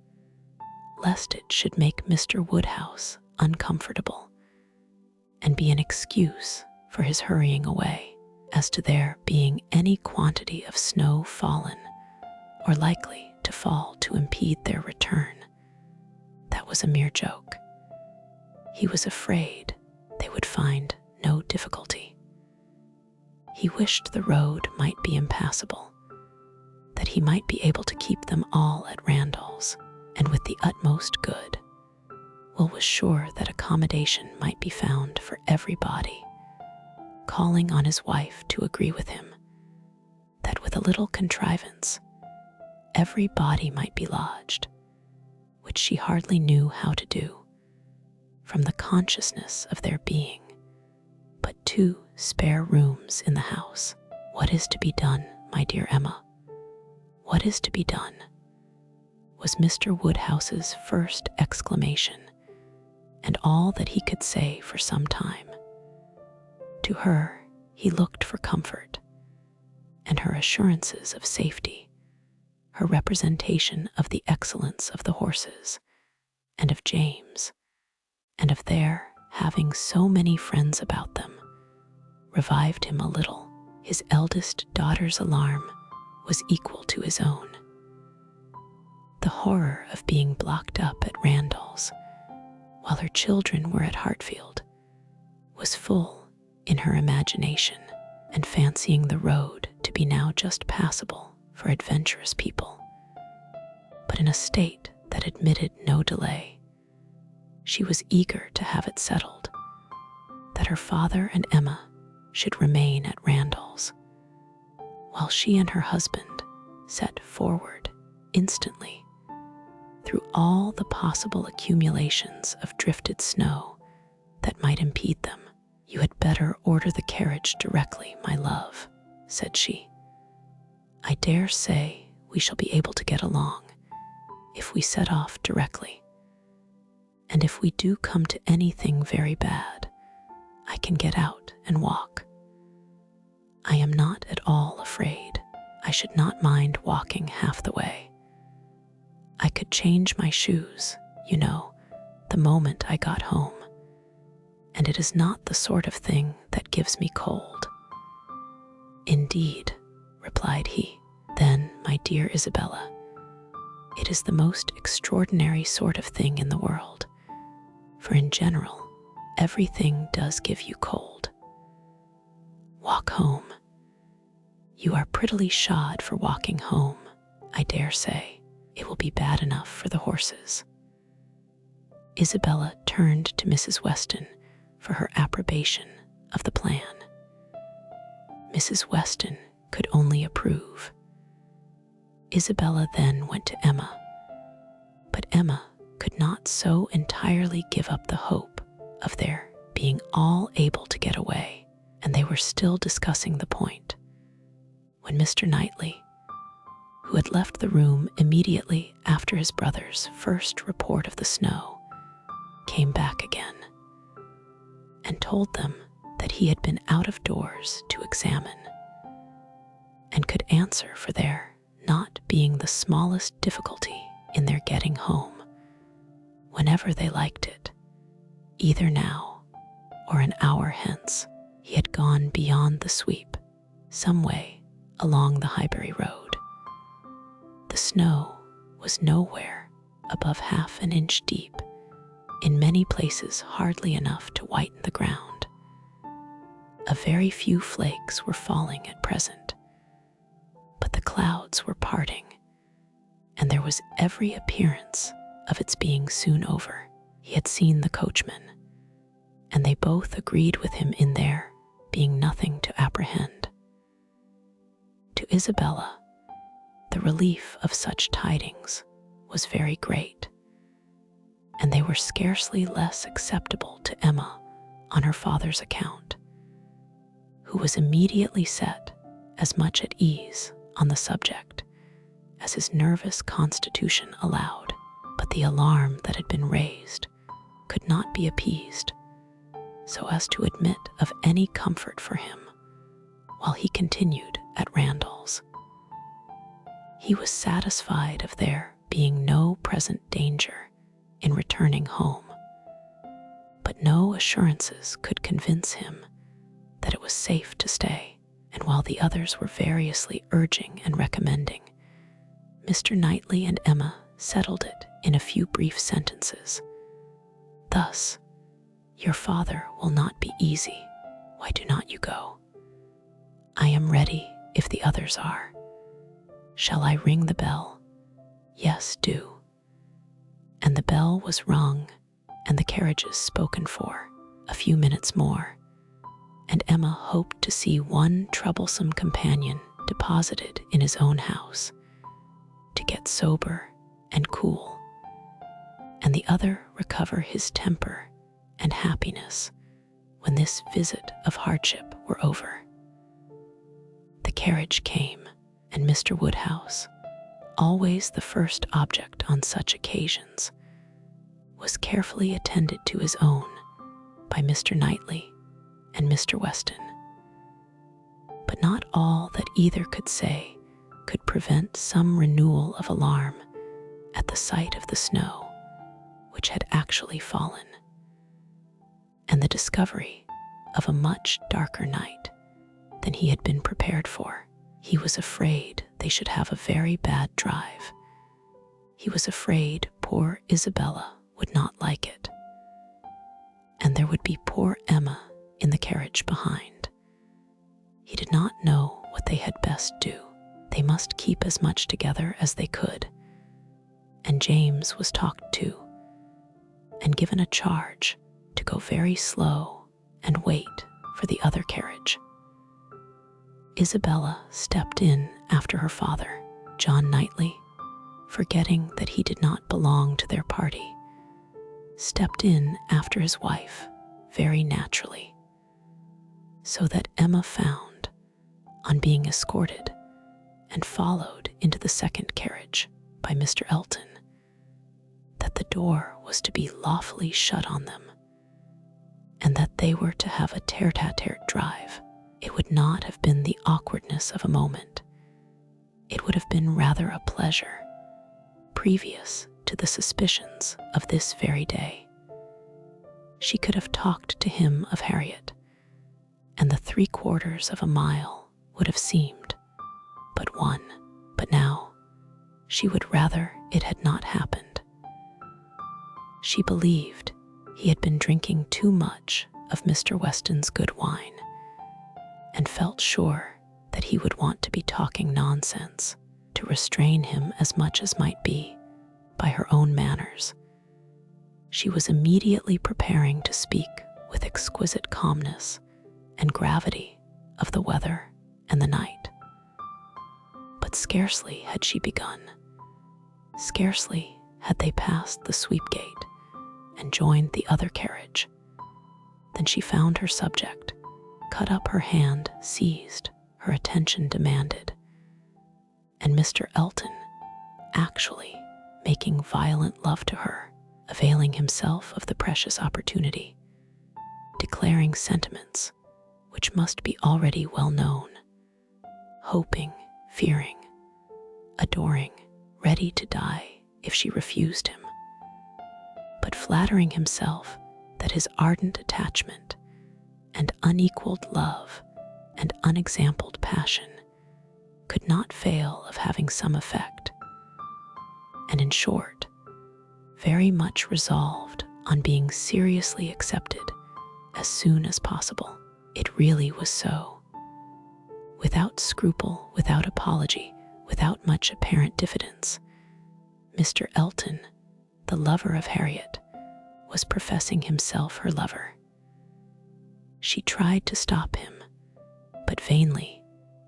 lest it should make Mr. Woodhouse uncomfortable and be an excuse for his hurrying away. As to there being any quantity of snow fallen or likely to fall to impede their return, that was a mere joke. He was afraid they would find no difficulty. He wished the road might be impassable, that he might be able to keep them all at Randall's, and with the utmost good. Will was sure that accommodation might be found for everybody, calling on his wife to agree with him, that with a little contrivance, everybody might be lodged, which she hardly knew how to do, from the consciousness of there being but 2 spare rooms in the house. "What is to be done, my dear Emma? What is to be done?" was Mr. Woodhouse's first exclamation, and all that he could say for some time. To her he looked for comfort, and her assurances of safety, her representation of the excellence of the horses, and of James, and of their having so many friends about them, revived him a little. His eldest daughter's alarm was equal to his own. The horror of being blocked up at Randall's, while her children were at Hartfield, was full in her imagination, and fancying the road to be now just passable for adventurous people, but in a state that admitted no delay, she was eager to have it settled that her father and Emma should remain at Randall's, while she and her husband set forward instantly through all the possible accumulations of drifted snow that might impede them. "You had better order the carriage directly, my love," said she. "I dare say we shall be able to get along if we set off directly, and if we do come to anything very bad, I can get out and walk. I am not at all afraid. I should not mind walking half the way. I could change my shoes, you know, the moment I got home, and it is not the sort of thing that gives me cold." "Indeed," replied he. "Then, my dear Isabella, it is the most extraordinary sort of thing in the world, for in general, everything does give you cold. Walk home. You are prettily shod for walking home, I dare say. It will be bad enough for the horses." Isabella turned to Mrs. Weston for her approbation of the plan. Mrs. Weston could only approve. Isabella then went to Emma, but Emma could not so entirely give up the hope of their being all able to get away, and they were still discussing the point when Mr. Knightley, who had left the room immediately after his brother's first report of the snow, came back again and told them that he had been out of doors to examine and could answer for there not being the smallest difficulty in their getting home whenever they liked it, either now or an hour hence. He had gone beyond the sweep, some way along the Highbury Road. The snow was nowhere above half an inch deep, in many places hardly enough to whiten the ground. A very few flakes were falling at present, but the clouds were parting, and there was every appearance of its being soon over. He had seen the coachman, and they both agreed with him in there being nothing to apprehend. To Isabella, the relief of such tidings was very great, and they were scarcely less acceptable to Emma on her father's account, who was immediately set as much at ease on the subject as his nervous constitution allowed. But the alarm that had been raised could not be appeased so as to admit of any comfort for him while he continued at Randall's. He was satisfied of there being no present danger in returning home, but no assurances could convince him that it was safe to stay, and while the others were variously urging and recommending, Mr. Knightley and Emma settled it in a few brief sentences. Thus, "Your father will not be easy. Why do not you go? I am ready if the others are. Shall I ring the bell?" "Yes, do." And the bell was rung and the carriages spoken for. A few minutes more, and Emma hoped to see one troublesome companion deposited in his own house to get sober and cool, and the other recover his temper and happiness when this visit of hardship were over. The carriage came, and Mr. Woodhouse, always the first object on such occasions, was carefully attended to his own by Mr. Knightley and Mr. Weston. But not all that either could say could prevent some renewal of alarm at the sight of the snow which had actually fallen, and the discovery of a much darker night than he had been prepared for. He was afraid they should have a very bad drive. He was afraid poor Isabella would not like it, and there would be poor Emma in the carriage behind. He did not know what they had best do. They must keep as much together as they could, and James was talked to and given a charge to go very slow and wait for the other carriage. Isabella stepped in after her father. John Knightley, forgetting that he did not belong to their party, stepped in after his wife very naturally, so that Emma found, on being escorted and followed into the second carriage by Mr. Elton, that the door was to be lawfully shut on them, and that they were to have a tete-a-tete drive. It would not have been the awkwardness of a moment. It would have been rather a pleasure, previous to the suspicions of this very day. She could have talked to him of Harriet, and the 3/4 of a mile would have seemed but one. But now she would rather it had not happened. She believed he had been drinking too much of Mr. Weston's good wine, and felt sure that he would want to be talking nonsense to restrain him as much as might be by her own manners. She was immediately preparing to speak with exquisite calmness and gravity of the weather and the night. But scarcely had she begun, scarcely had they passed the sweep gate and joined the other carriage, than she found her subject cut up, her hand seized, her attention demanded, and Mr. Elton actually making violent love to her, availing himself of the precious opportunity, declaring sentiments which must be already well known, hoping, fearing, adoring, ready to die if she refused him, but flattering himself that his ardent attachment and unequaled love and unexampled passion could not fail of having some effect, and in short, very much resolved on being seriously accepted as soon as possible. It really was so. Without scruple, without apology, without much apparent diffidence, Mr. Elton, the lover of Harriet, was professing himself her lover. She tried to stop him, but vainly.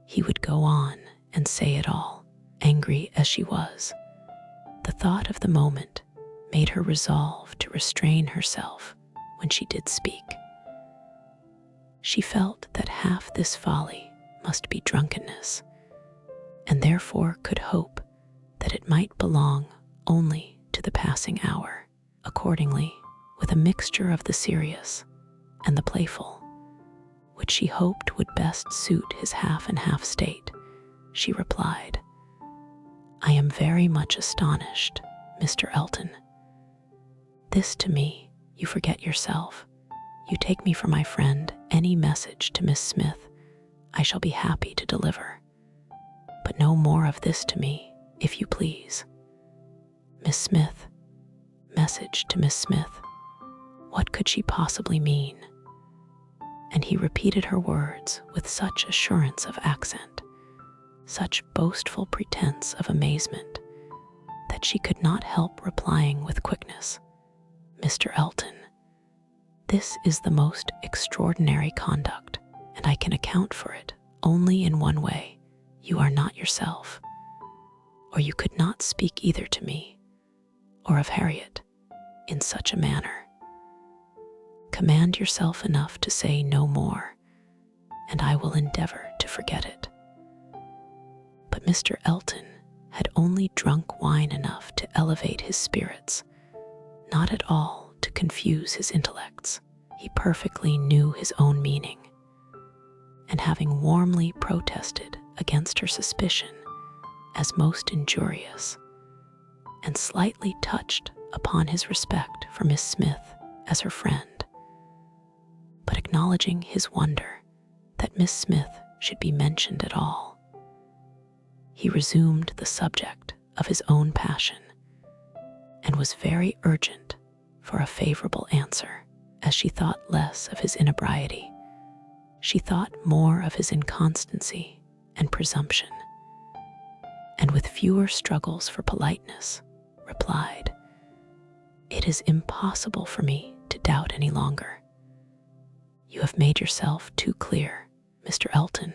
He would go on and say it all, angry as she was. The thought of the moment made her resolve to restrain herself when she did speak. She felt that half this folly must be drunkenness, and therefore could hope that it might belong only to the passing hour. Accordingly, with a mixture of the serious and the playful, which she hoped would best suit his half and half state, she replied, "I am very much astonished, Mr. Elton. This to me, you forget yourself. You take me for my friend. Any message to Miss Smith I shall be happy to deliver. But no more of this to me, if you please. Miss Smith, message to Miss Smith. What could she possibly mean?" And he repeated her words with such assurance of accent, such boastful pretense of amazement, that she could not help replying with quickness, "Mr. Elton, this is the most extraordinary conduct, and I can account for it only in one way. You are not yourself, or you could not speak either to me or of Harriet in such a manner. Command yourself enough to say no more, and I will endeavor to forget it." But Mr. Elton had only drunk wine enough to elevate his spirits, not at all to confuse his intellects. He perfectly knew his own meaning, and having warmly protested against her suspicion as most injurious, and slightly touched upon his respect for Miss Smith as her friend, but acknowledging his wonder that Miss Smith should be mentioned at all, he resumed the subject of his own passion, and was very urgent for a favorable answer. As she thought less of his inebriety, she thought more of his inconstancy and presumption, and with fewer struggles for politeness, replied, "It is impossible for me to doubt any longer. You have made yourself too clear, Mr. Elton.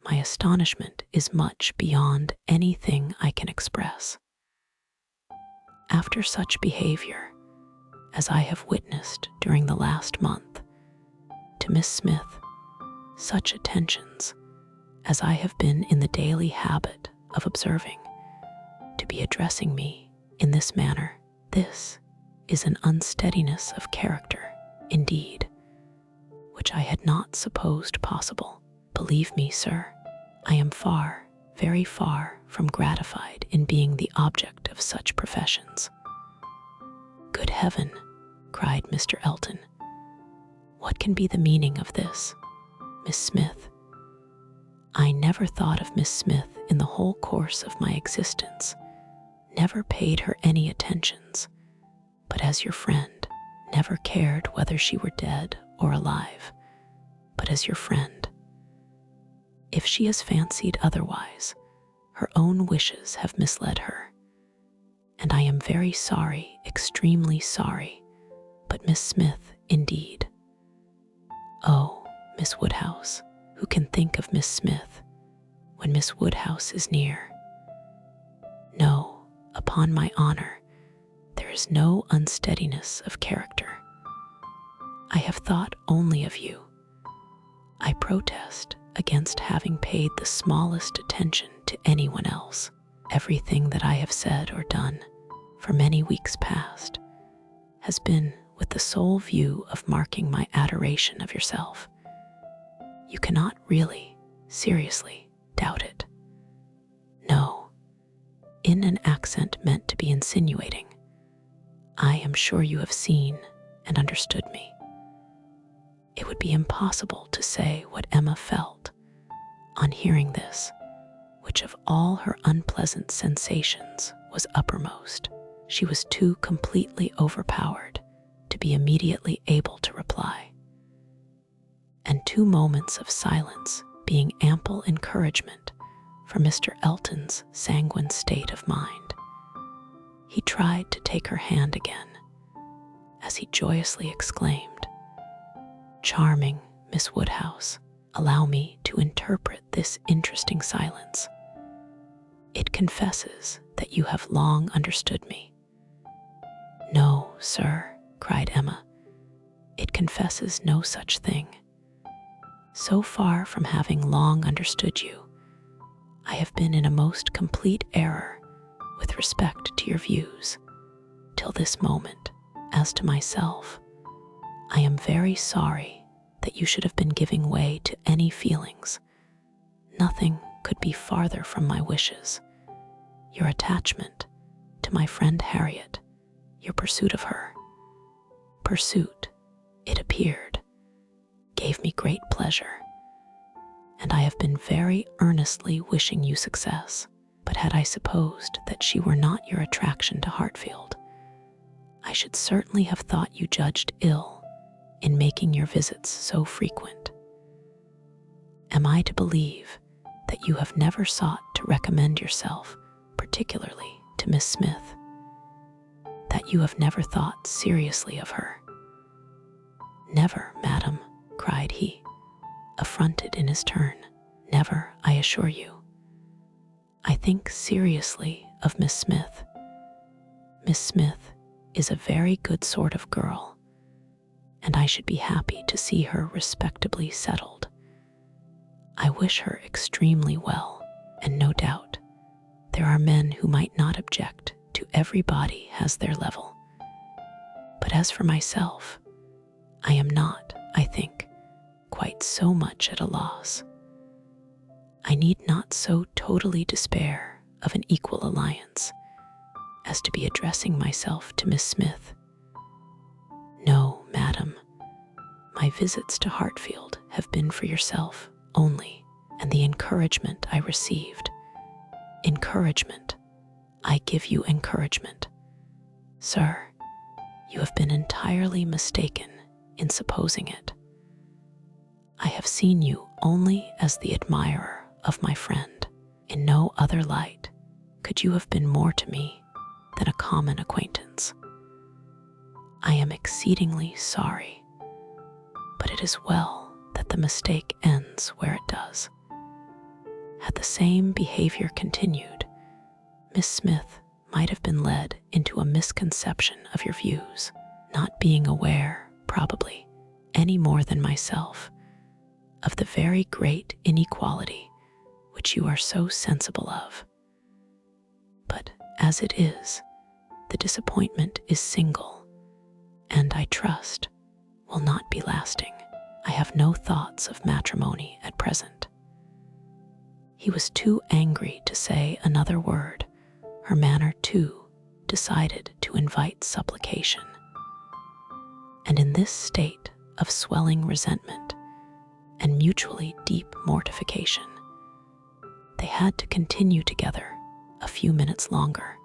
My astonishment is much beyond anything I can express. After such behavior as I have witnessed during the last month to Miss Smith, such attentions as I have been in the daily habit of observing, to be addressing me in this manner, this is an unsteadiness of character, indeed, which I had not supposed possible. Believe me, sir, I am far, very far from gratified in being the object of such professions." "Good heaven," cried Mr. Elton, "what can be the meaning of this? Miss Smith, I never thought of Miss Smith in the whole course of my existence, never paid her any attentions, but as your friend, never cared whether she were dead or alive, but as your friend, If she has fancied otherwise, her own wishes have misled her. And I am very sorry, extremely sorry, but Miss Smith, indeed. Oh, Miss Woodhouse, who can think of Miss Smith when Miss Woodhouse is near? No, upon my honor, there is no unsteadiness of character. I have thought only of you. I protest against having paid the smallest attention to anyone else. Everything that I have said or done for many weeks past has been with the sole view of marking my adoration of yourself. You cannot really, seriously doubt it. No, in an accent meant to be insinuating, I am sure you have seen and understood me. It would be impossible to say what Emma felt on hearing this, which of all her unpleasant sensations was uppermost. She was too completely overpowered to be immediately able to reply. And 2 moments of silence being ample encouragement for Mr. Elton's sanguine state of mind, he tried to take her hand again, as he joyously exclaimed, "Charming Miss Woodhouse, allow me to interpret this interesting silence. It confesses that you have long understood me." "No, sir," cried Emma, "it confesses no such thing. So far from having long understood you, I have been in a most complete error with respect to your views, till this moment. As to myself, I am very sorry that you should have been giving way to any feelings. Nothing could be farther from my wishes. Your attachment to my friend Harriet, your pursuit of her, it appeared, gave me great pleasure, and I have been very earnestly wishing you success. But had I supposed that she were not your attraction to Hartfield, I should certainly have thought you judged ill in making your visits so frequent. Am I to believe that you have never sought to recommend yourself particularly to Miss Smith? That you have never thought seriously of her?" "Never, madam," cried he, affronted in his turn. "Never, I assure you. I think seriously of Miss Smith. Miss Smith is a very good sort of girl, and I should be happy to see her respectably settled. I wish her extremely well, and no doubt there are men who might not object to everybody has their level. But as for myself, I am not, I think, quite so much at a loss. I need not so totally despair of an equal alliance as to be addressing myself to Miss Smith. No, madam, my visits to Hartfield have been for yourself only, and the encouragement I received. Encouragement. I give you encouragement. Sir, you have been entirely mistaken in supposing it. I have seen you only as the admirer of my friend. In no other light could you have been more to me than a common acquaintance. I am exceedingly sorry, but it is well that the mistake ends where it does. Had the same behavior continued, Miss Smith might have been led into a misconception of your views, not being aware, probably, any more than myself, of the very great inequality which you are so sensible of. But as it is, the disappointment is single, and I trust will not be lasting. I have no thoughts of matrimony at present." He was too angry to say another word. Her manner, too, decided to invite supplication. And in this state of swelling resentment and mutually deep mortification, they had to continue together a few minutes longer,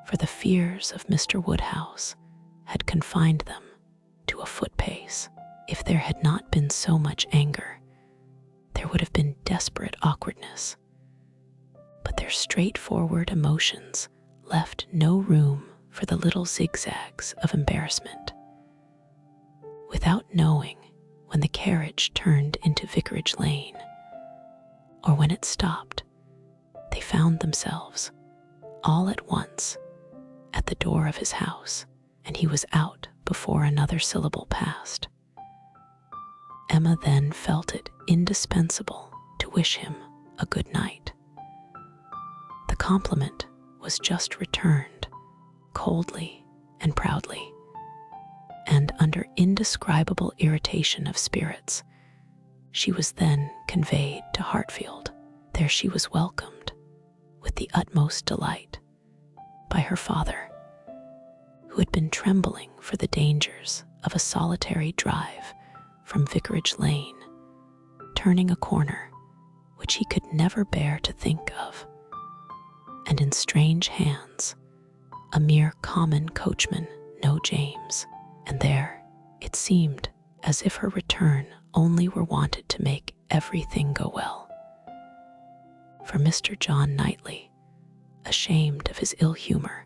for the fears of Mr. Woodhouse had confined them to a foot pace. If there had not been so much anger, there would have been desperate awkwardness. But their straightforward emotions left no room for the little zigzags of embarrassment. Without knowing when the carriage turned into Vicarage Lane, or when it stopped, they found themselves, all at once, at the door of his house, and he was out before another syllable passed. Emma then felt it indispensable to wish him a good night. The compliment was just returned, coldly and proudly, and under indescribable irritation of spirits, she was then conveyed to Hartfield. There she was welcomed with the utmost delight by her father, who had been trembling for the dangers of a solitary drive from Vicarage Lane, turning a corner which he could never bear to think of, and in strange hands, a mere common coachman, no James, and there it seemed as if her return only were wanted to make everything go well. For Mr. John Knightley, ashamed of his ill humor,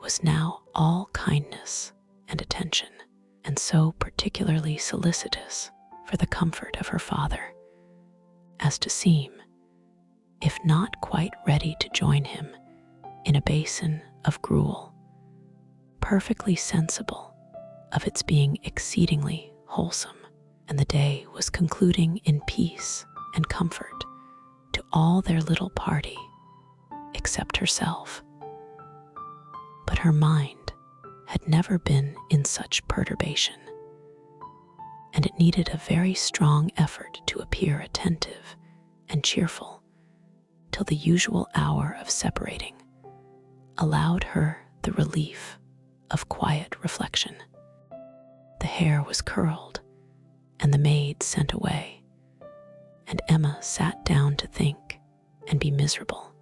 was now all kindness and attention, and so particularly solicitous for the comfort of her father, as to seem, if not quite ready to join him in a basin of gruel, perfectly sensible of its being exceedingly wholesome, and the day was concluding in peace and comfort to all their little party except herself. But her mind had never been in such perturbation, and it needed a very strong effort to appear attentive and cheerful till the usual hour of separating allowed her the relief of quiet reflection. The hair was curled and the maid sent away, and Emma sat down to think and be miserable.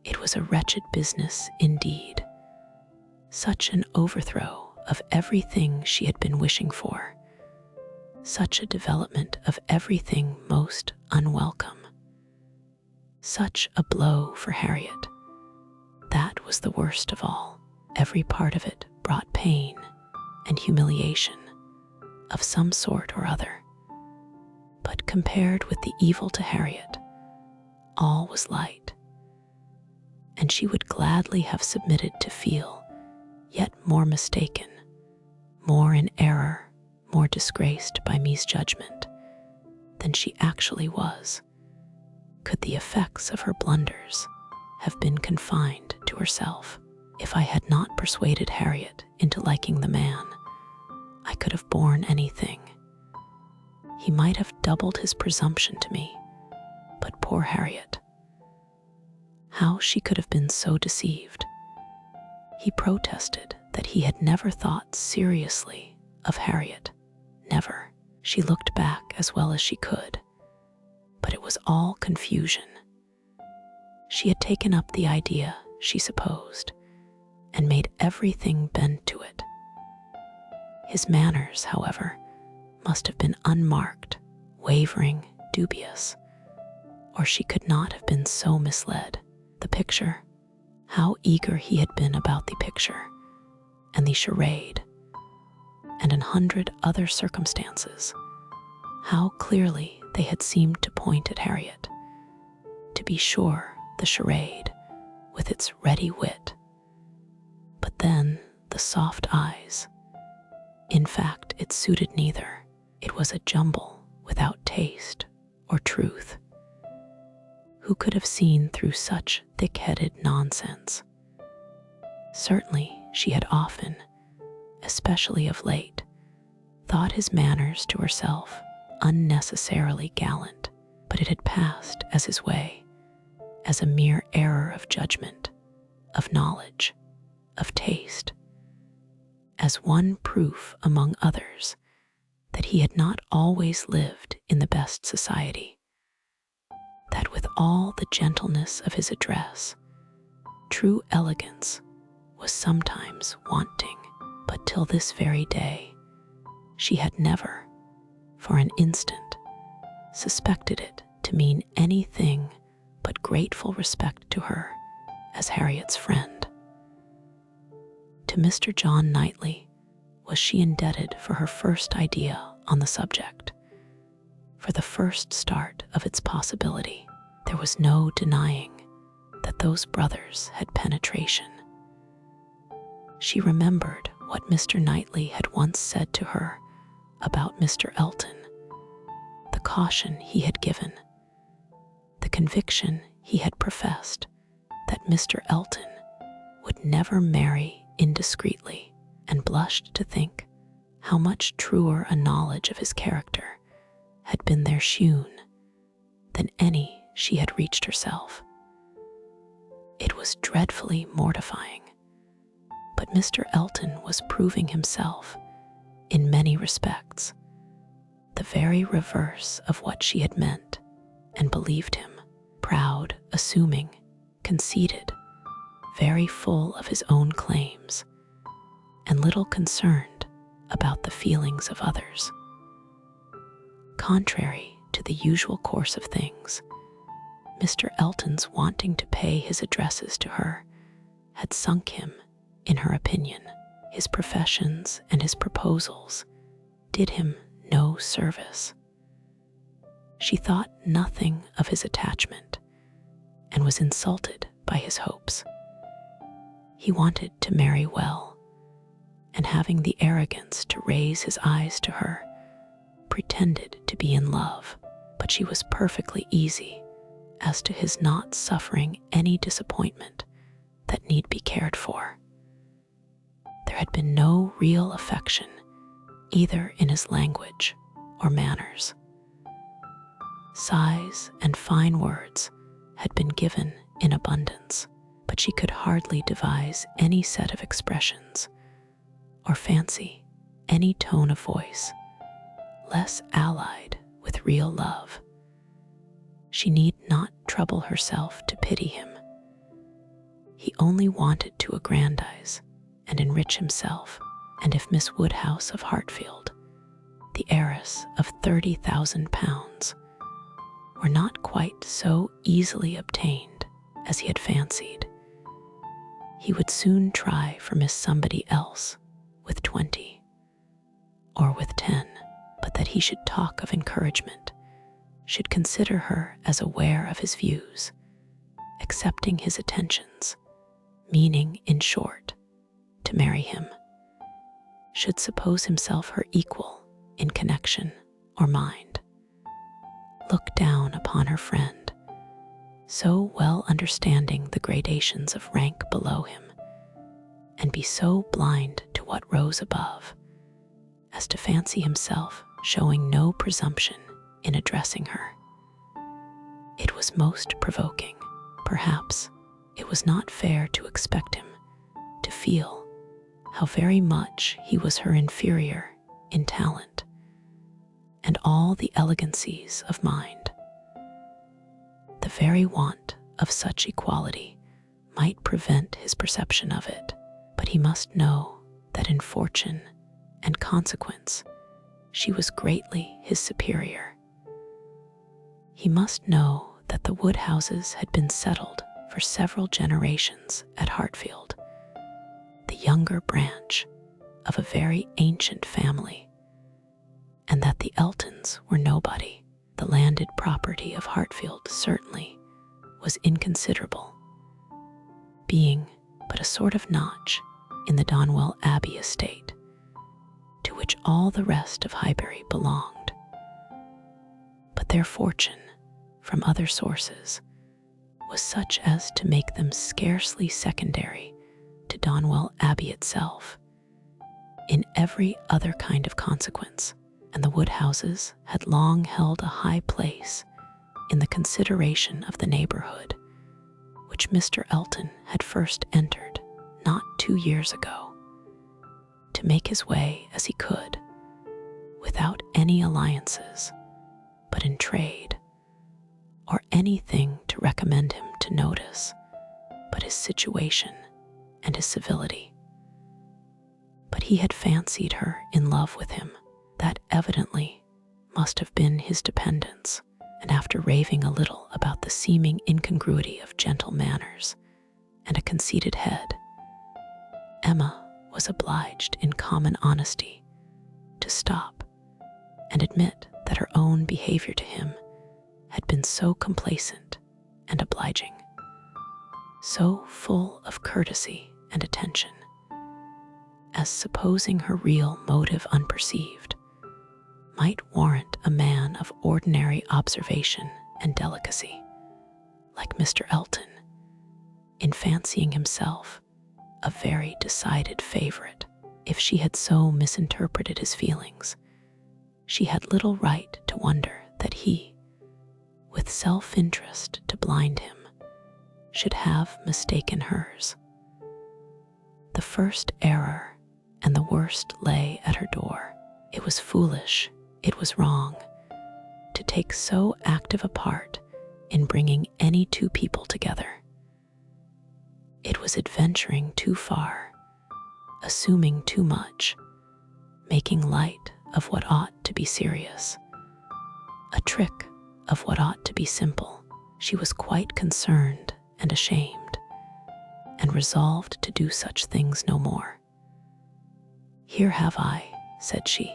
It was a wretched business indeed, such an overthrow of everything she had been wishing for, such a development of everything most unwelcome, such a blow for Harriet. That was the worst of all. Every part of it brought pain and humiliation of some sort or other. But compared with the evil to Harriet, all was light, and she would gladly have submitted to feel yet more mistaken, more in error, more disgraced by misjudgment than she actually was, could the effects of her blunders have been confined to herself. If I had not persuaded Harriet into liking the man, I could have borne anything. He might have doubled his presumption to me, but poor Harriet, how she could have been so deceived. He protested that he had never thought seriously of Harriet, never. She looked back as well as she could, but it was all confusion. She had taken up the idea, she supposed, and made everything bend to it. His manners, however, must have been unmarked, wavering, dubious, or she could not have been so misled. The picture, how eager he had been about the picture, and the charade, and 100 other circumstances, how clearly they had seemed to point at Harriet. To be sure, the charade, with its ready wit, but then the soft eyes. In fact, it suited neither. It was a jumble without taste or truth. Who could have seen through such thick-headed nonsense? Certainly, she had often, especially of late, thought his manners to herself unnecessarily gallant, but it had passed as his way, as a mere error of judgment, of knowledge, of taste, as one proof among others that he had not always lived in the best society, that with all the gentleness of his address, true elegance was sometimes wanting. But till this very day, she had never, for an instant, suspected it to mean anything but grateful respect to her as Harriet's friend. To Mr. John Knightley was she indebted for her first idea on the subject, for the first start of its possibility. There was no denying that those brothers had penetration. She remembered what Mr. Knightley had once said to her about Mr. Elton, the caution he had given, the conviction he had professed that Mr. Elton would never marry indiscreetly, and blushed to think how much truer a knowledge of his character had been there shewn than any she had reached herself. It was dreadfully mortifying, but Mr. Elton was proving himself, in many respects, the very reverse of what she had meant and believed him: proud, assuming, conceited, very full of his own claims, and little concerned about the feelings of others. Contrary to the usual course of things, Mr. Elton's wanting to pay his addresses to her had sunk him, in her opinion. His professions and his proposals did him no service. She thought nothing of his attachment and was insulted by his hopes. He wanted to marry well, and having the arrogance to raise his eyes to her, pretended to be in love, but she was perfectly easy as to his not suffering any disappointment that need be cared for. There had been no real affection either in his language or manners. Sighs and fine words had been given in abundance, but she could hardly devise any set of expressions or fancy any tone of voice less allied with real love. She need not trouble herself to pity him. He only wanted to aggrandize and enrich himself, and if Miss Woodhouse of Hartfield, the heiress of £30,000, were not quite so easily obtained as he had fancied, he would soon try for Miss Somebody else with 20, or with 10, but that he should talk of encouragement, should consider her as aware of his views, accepting his attentions, meaning, in short, to marry him, should suppose himself her equal in connection or mind, look down upon her friend, so well understanding the gradations of rank below him, and be so blind to what rose above, as to fancy himself showing no presumption in addressing her. It was most provoking. Perhaps it was not fair to expect him to feel how very much he was her inferior in talent and all the elegancies of mind. The very want of such equality might prevent his perception of it, but he must know that in fortune and consequence she was greatly his superior. He must know that the Woodhouses had been settled for several generations at Hartfield, the younger branch of a very ancient family, and that the Eltons were nobody. The landed property of Hartfield certainly was inconsiderable, being but a sort of notch in the Donwell Abbey estate, to which all the rest of Highbury belonged. But their fortune, from other sources, was such as to make them scarcely secondary to Donwell Abbey itself in every other kind of consequence, and the Woodhouses had long held a high place in the consideration of the neighborhood, which Mr. Elton had first entered not 2 years ago, to make his way as he could, without any alliances, but in trade, or anything to recommend him to notice but his situation and his civility. But he had fancied her in love with him. That evidently must have been his dependence. and after raving a little about the seeming incongruity of gentle manners and a conceited head, Emma was obliged in common honesty to stop and admit that her own behavior to him had been so complacent and obliging, so full of courtesy and attention, as supposing her real motive unperceived might warrant a man of ordinary observation and delicacy, like Mr. Elton, in fancying himself a very decided favorite. If she had so misinterpreted his feelings, she had little right to wonder that he, with self-interest to blind him, should have mistaken hers. The first error and the worst lay at her door. It was foolish, it was wrong, to take so active a part in bringing any two people together. It was adventuring too far, assuming too much, making light of what ought to be serious, a trick of what ought to be simple. She was quite concerned and ashamed, and resolved to do such things no more. "Here have I," said she,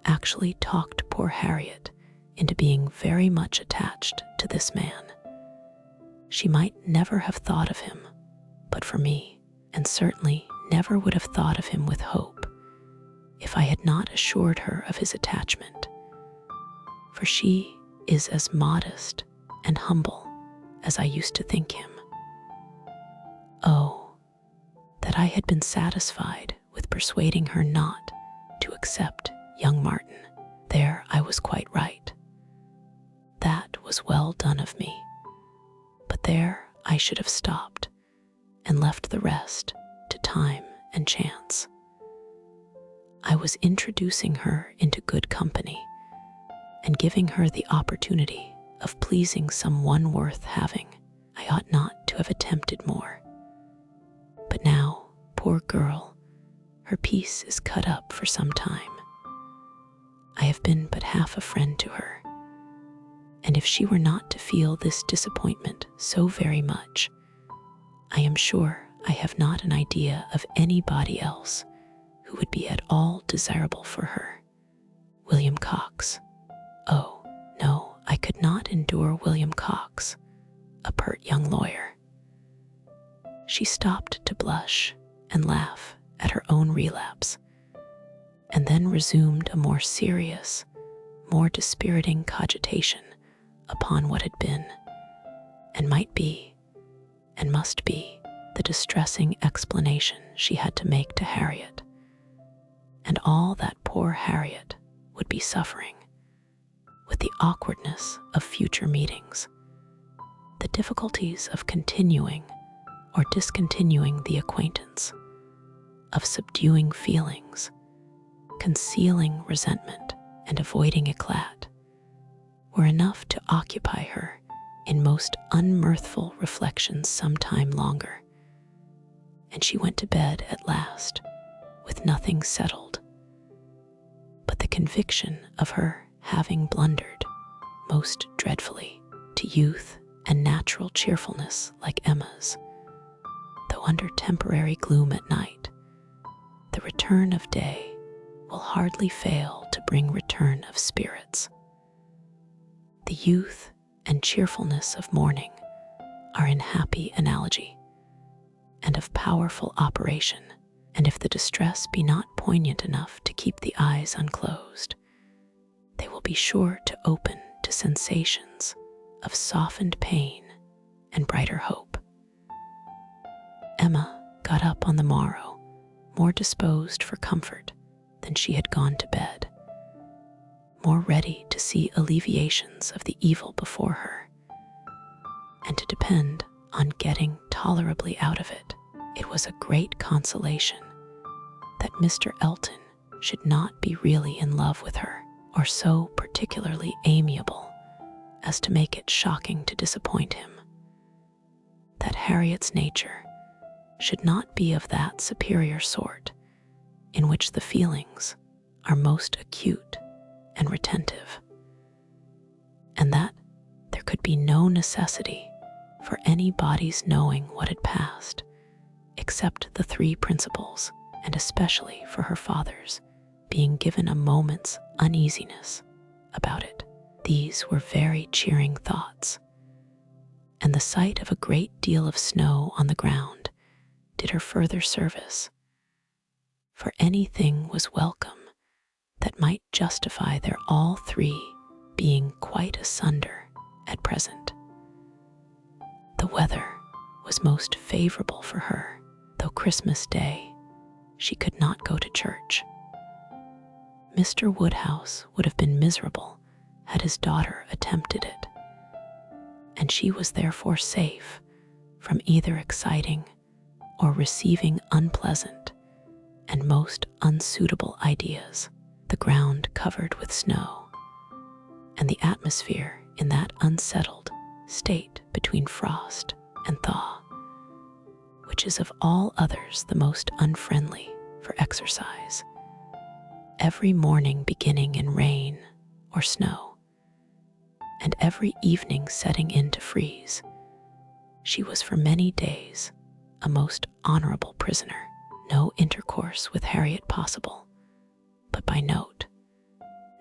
"actually talked poor Harriet into being very much attached to this man. She might never have thought of him but for me, and certainly never would have thought of him with hope if I had not assured her of his attachment, for she is as modest and humble as I used to think him. Oh, that I had been satisfied with persuading her not to accept young Martin. There I was quite right. That was well done of me. But there I should have stopped and left the rest to time and chance. I was introducing her into good company and giving her the opportunity of pleasing some one worth having. I ought not to have attempted more. But now, poor girl, her peace is cut up for some time. I have been but half a friend to her, and if she were not to feel this disappointment so very much, I am sure I have not an idea of anybody else who would be at all desirable for her. William Cox. Oh, no, I could not endure William Cox, a pert young lawyer." She stopped to blush and laugh at her own relapse, and then resumed a more serious, more dispiriting cogitation upon what had been, and might be, and must be, the distressing explanation she had to make to Harriet, and all that poor Harriet would be suffering, with the awkwardness of future meetings, the difficulties of continuing or discontinuing the acquaintance, of subduing feelings, concealing resentment, and avoiding eclat, were enough to occupy her in most unmirthful reflections some time longer, and she went to bed at last with nothing settled but the conviction of her having blundered most dreadfully to youth and natural cheerfulness like Emma's, though under temporary gloom at night, the return of day will hardly fail to bring return of spirits. The youth and cheerfulness of morning are in happy analogy, and of powerful operation, and if the distress be not poignant enough to keep the eyes unclosed, they will be sure to open to sensations of softened pain and brighter hope. Emma got up on the morrow more disposed for comfort than she had gone to bed, more ready to see alleviations of the evil before her, and to depend on getting tolerably out of it. It was a great consolation that Mr. Elton should not be really in love with her, or so particularly amiable as to make it shocking to disappoint him, that Harriet's nature should not be of that superior sort in which the feelings are most acute and retentive, and that there could be no necessity for anybody's knowing what had passed, except the three principals, and especially for her father's being given a moment's uneasiness about it. These were very cheering thoughts, and the sight of a great deal of snow on the ground did her further service, for anything was welcome that might justify their all three being quite asunder at present. The weather was most favorable for her, though Christmas Day she could not go to church. Mr. Woodhouse would have been miserable had his daughter attempted it, and she was therefore safe from either exciting or receiving unpleasant and most unsuitable ideas. The ground covered with snow, and the atmosphere in that unsettled state between frost and thaw, which is of all others the most unfriendly for exercise, every morning beginning in rain or snow, and every evening setting in to freeze, she was for many days a most honorable prisoner. No intercourse with Harriet possible, but by note.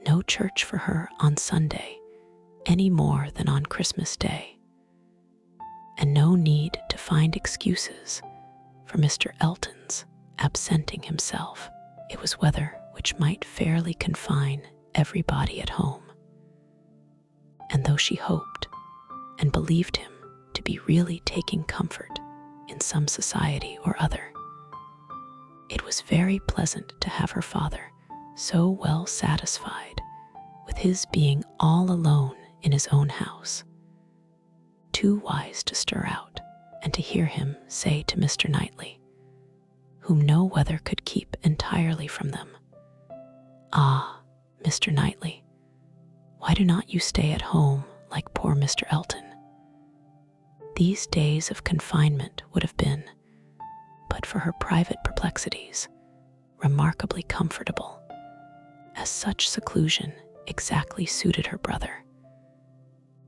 No church for her on Sunday any more than on Christmas Day, and no need to find excuses for Mr. Elton's absenting himself. It was weather which might fairly confine everybody at home, and though she hoped and believed him to be really taking comfort in some society or other, it was very pleasant to have her father so well satisfied with his being all alone in his own house, too wise to stir out, and to hear him say to Mr. Knightley, whom no weather could keep entirely from them, "Ah, Mr. Knightley, why do not you stay at home like poor Mr. Elton?" These days of confinement would have been, but for her private perplexities, remarkably comfortable, as such seclusion exactly suited her brother,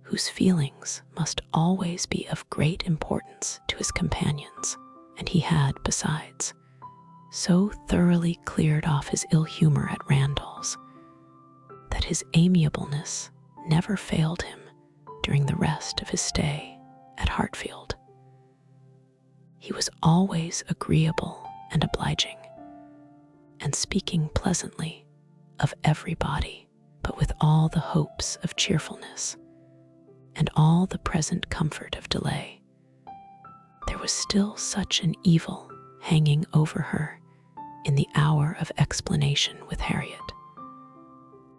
whose feelings must always be of great importance to his companions, and he had, besides, so thoroughly cleared off his ill humor at Randall's that his amiableness never failed him during the rest of his stay at Hartfield. He was always agreeable and obliging, and speaking pleasantly of everybody, but with all the hopes of cheerfulness and all the present comfort of delay. There was still such an evil hanging over her in the hour of explanation with Harriet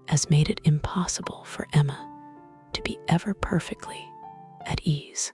as made it impossible for Emma to be ever perfectly at ease.